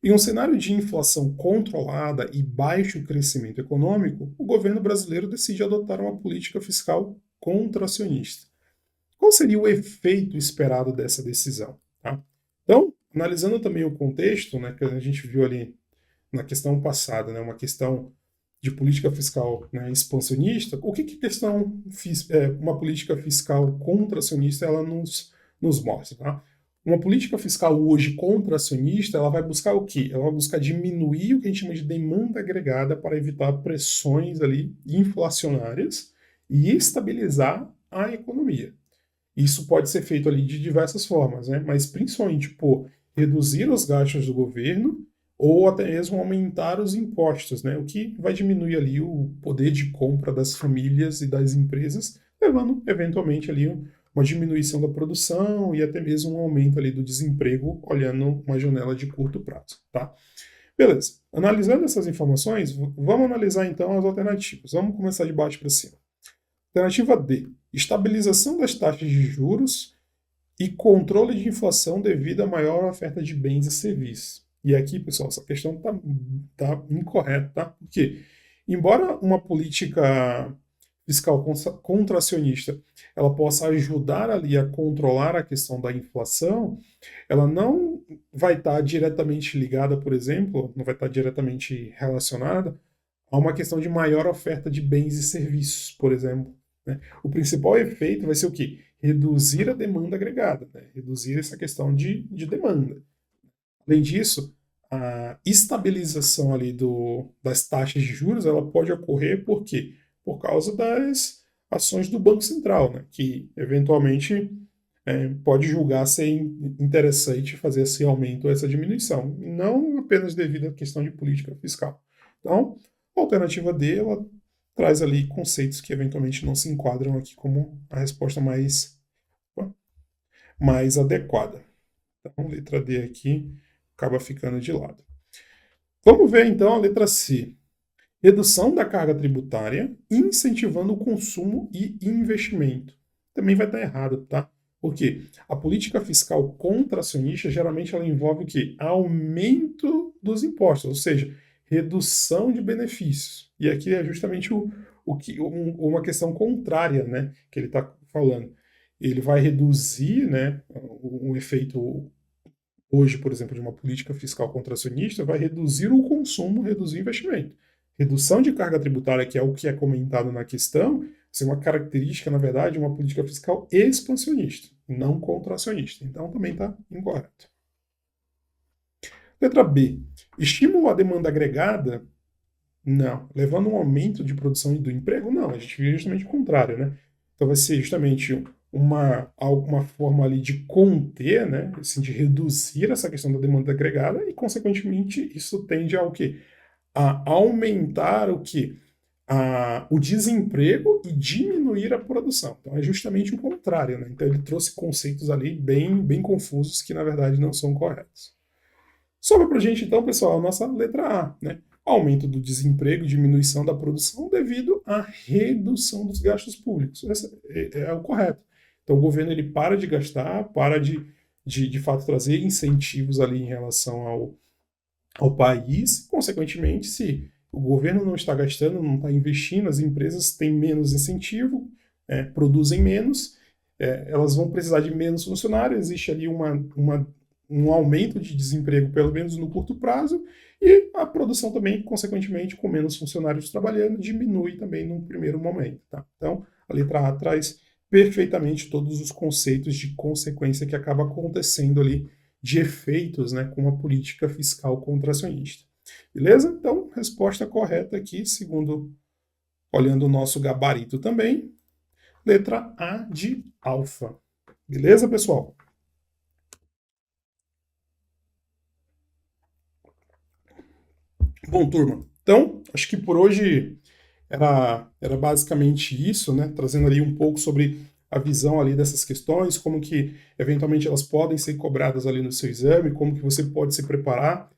Em um cenário de inflação controlada e baixo crescimento econômico, o governo brasileiro decide adotar uma política fiscal contracionista. Qual seria o efeito esperado dessa decisão? Tá? Então, analisando também o contexto, né, que a gente viu ali na questão passada, né, uma questão de política fiscal, né, expansionista, o que a questão uma política fiscal contracionista ela nos mostra? Tá? Uma política fiscal hoje contracionista, ela vai buscar o quê? Ela vai buscar diminuir o que a gente chama de demanda agregada para evitar pressões ali inflacionárias e estabilizar a economia. Isso pode ser feito ali de diversas formas, né? Mas principalmente por reduzir os gastos do governo ou até mesmo aumentar os impostos, né? O que vai diminuir ali o poder de compra das famílias e das empresas, levando eventualmente ali uma diminuição da produção e até mesmo um aumento ali do desemprego, olhando uma janela de curto prazo, tá? Beleza. Analisando essas informações, vamos analisar então as alternativas. Vamos começar de baixo para cima. Alternativa D. Estabilização das taxas de juros e controle de inflação devido à maior oferta de bens e serviços. E aqui, pessoal, essa questão tá incorreta, tá? Porque, embora uma política fiscal contracionista ela possa ajudar ali a controlar a questão da inflação, ela não vai estar diretamente ligada, por exemplo, não vai estar diretamente relacionada a uma questão de maior oferta de bens e serviços, por exemplo. Né? O principal efeito vai ser o quê? Reduzir a demanda agregada, né? Reduzir essa questão de demanda. Além disso, a estabilização ali das taxas de juros ela pode ocorrer por quê? Por causa das ações do Banco Central, né, que eventualmente pode julgar ser interessante fazer esse aumento ou essa diminuição, e não apenas devido à questão de política fiscal. Então, a alternativa D, ela traz ali conceitos que eventualmente não se enquadram aqui como a resposta mais adequada. Então, letra D aqui acaba ficando de lado. Vamos ver então a letra C. Redução da carga tributária, incentivando o consumo e investimento. Também vai estar errado, tá? Por quê? A política fiscal contracionista geralmente ela envolve o quê? Aumento dos impostos, ou seja, redução de benefícios. E aqui é justamente uma questão contrária, né, que ele está falando. Ele vai reduzir, né, o efeito hoje, por exemplo, de uma política fiscal contracionista, vai reduzir o consumo, reduzir o investimento. Redução de carga tributária, que é o que é comentado na questão, é uma característica, na verdade, de uma política fiscal expansionista, não contracionista. Então, também está incorreto. Letra B. Estímulo à demanda agregada? Não. Levando um aumento de produção e do emprego? Não. A gente vê justamente o contrário, né? Então, vai ser justamente alguma forma ali de conter, né? Assim, de reduzir essa questão da demanda agregada e, consequentemente, isso tende ao quê? A aumentar o quê? O desemprego e diminuir a produção. Então é justamente o contrário, né? Então ele trouxe conceitos ali bem confusos que na verdade não são corretos. Sobra para a gente então, pessoal, a nossa letra A, né? Aumento do desemprego e diminuição da produção devido à redução dos gastos públicos. Esse é o correto. Então o governo ele para de gastar, para de fato trazer incentivos ali em relação ao país, consequentemente, se o governo não está gastando, não está investindo, as empresas têm menos incentivo, produzem menos, elas vão precisar de menos funcionários, existe ali um aumento de desemprego, pelo menos no curto prazo, e a produção também, consequentemente, com menos funcionários trabalhando, diminui também num primeiro momento. Tá? Então, a letra A traz perfeitamente todos os conceitos de consequência que acaba acontecendo ali de efeitos, né, com a política fiscal contracionista. Beleza? Então, resposta correta aqui, segundo, olhando o nosso gabarito também, letra A de alfa. Beleza, pessoal? Bom, turma, então, acho que por hoje era basicamente isso, né? Trazendo ali um pouco sobre a visão ali dessas questões, como que eventualmente elas podem ser cobradas ali no seu exame, como que você pode se preparar.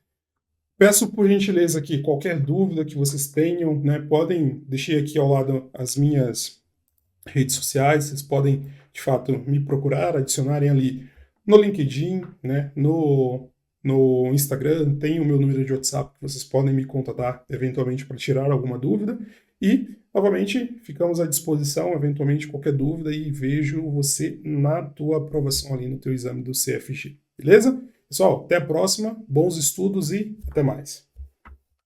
Peço por gentileza aqui, qualquer dúvida que vocês tenham, né, podem deixar aqui ao lado as minhas redes sociais, vocês podem, de fato, me procurar, adicionarem ali no LinkedIn, né, no Instagram, tem o meu número de WhatsApp que vocês podem me contatar eventualmente para tirar alguma dúvida. E, novamente, ficamos à disposição, eventualmente, qualquer dúvida e vejo você na tua aprovação ali no teu exame do CFG. Beleza? Pessoal, até a próxima, bons estudos e até mais.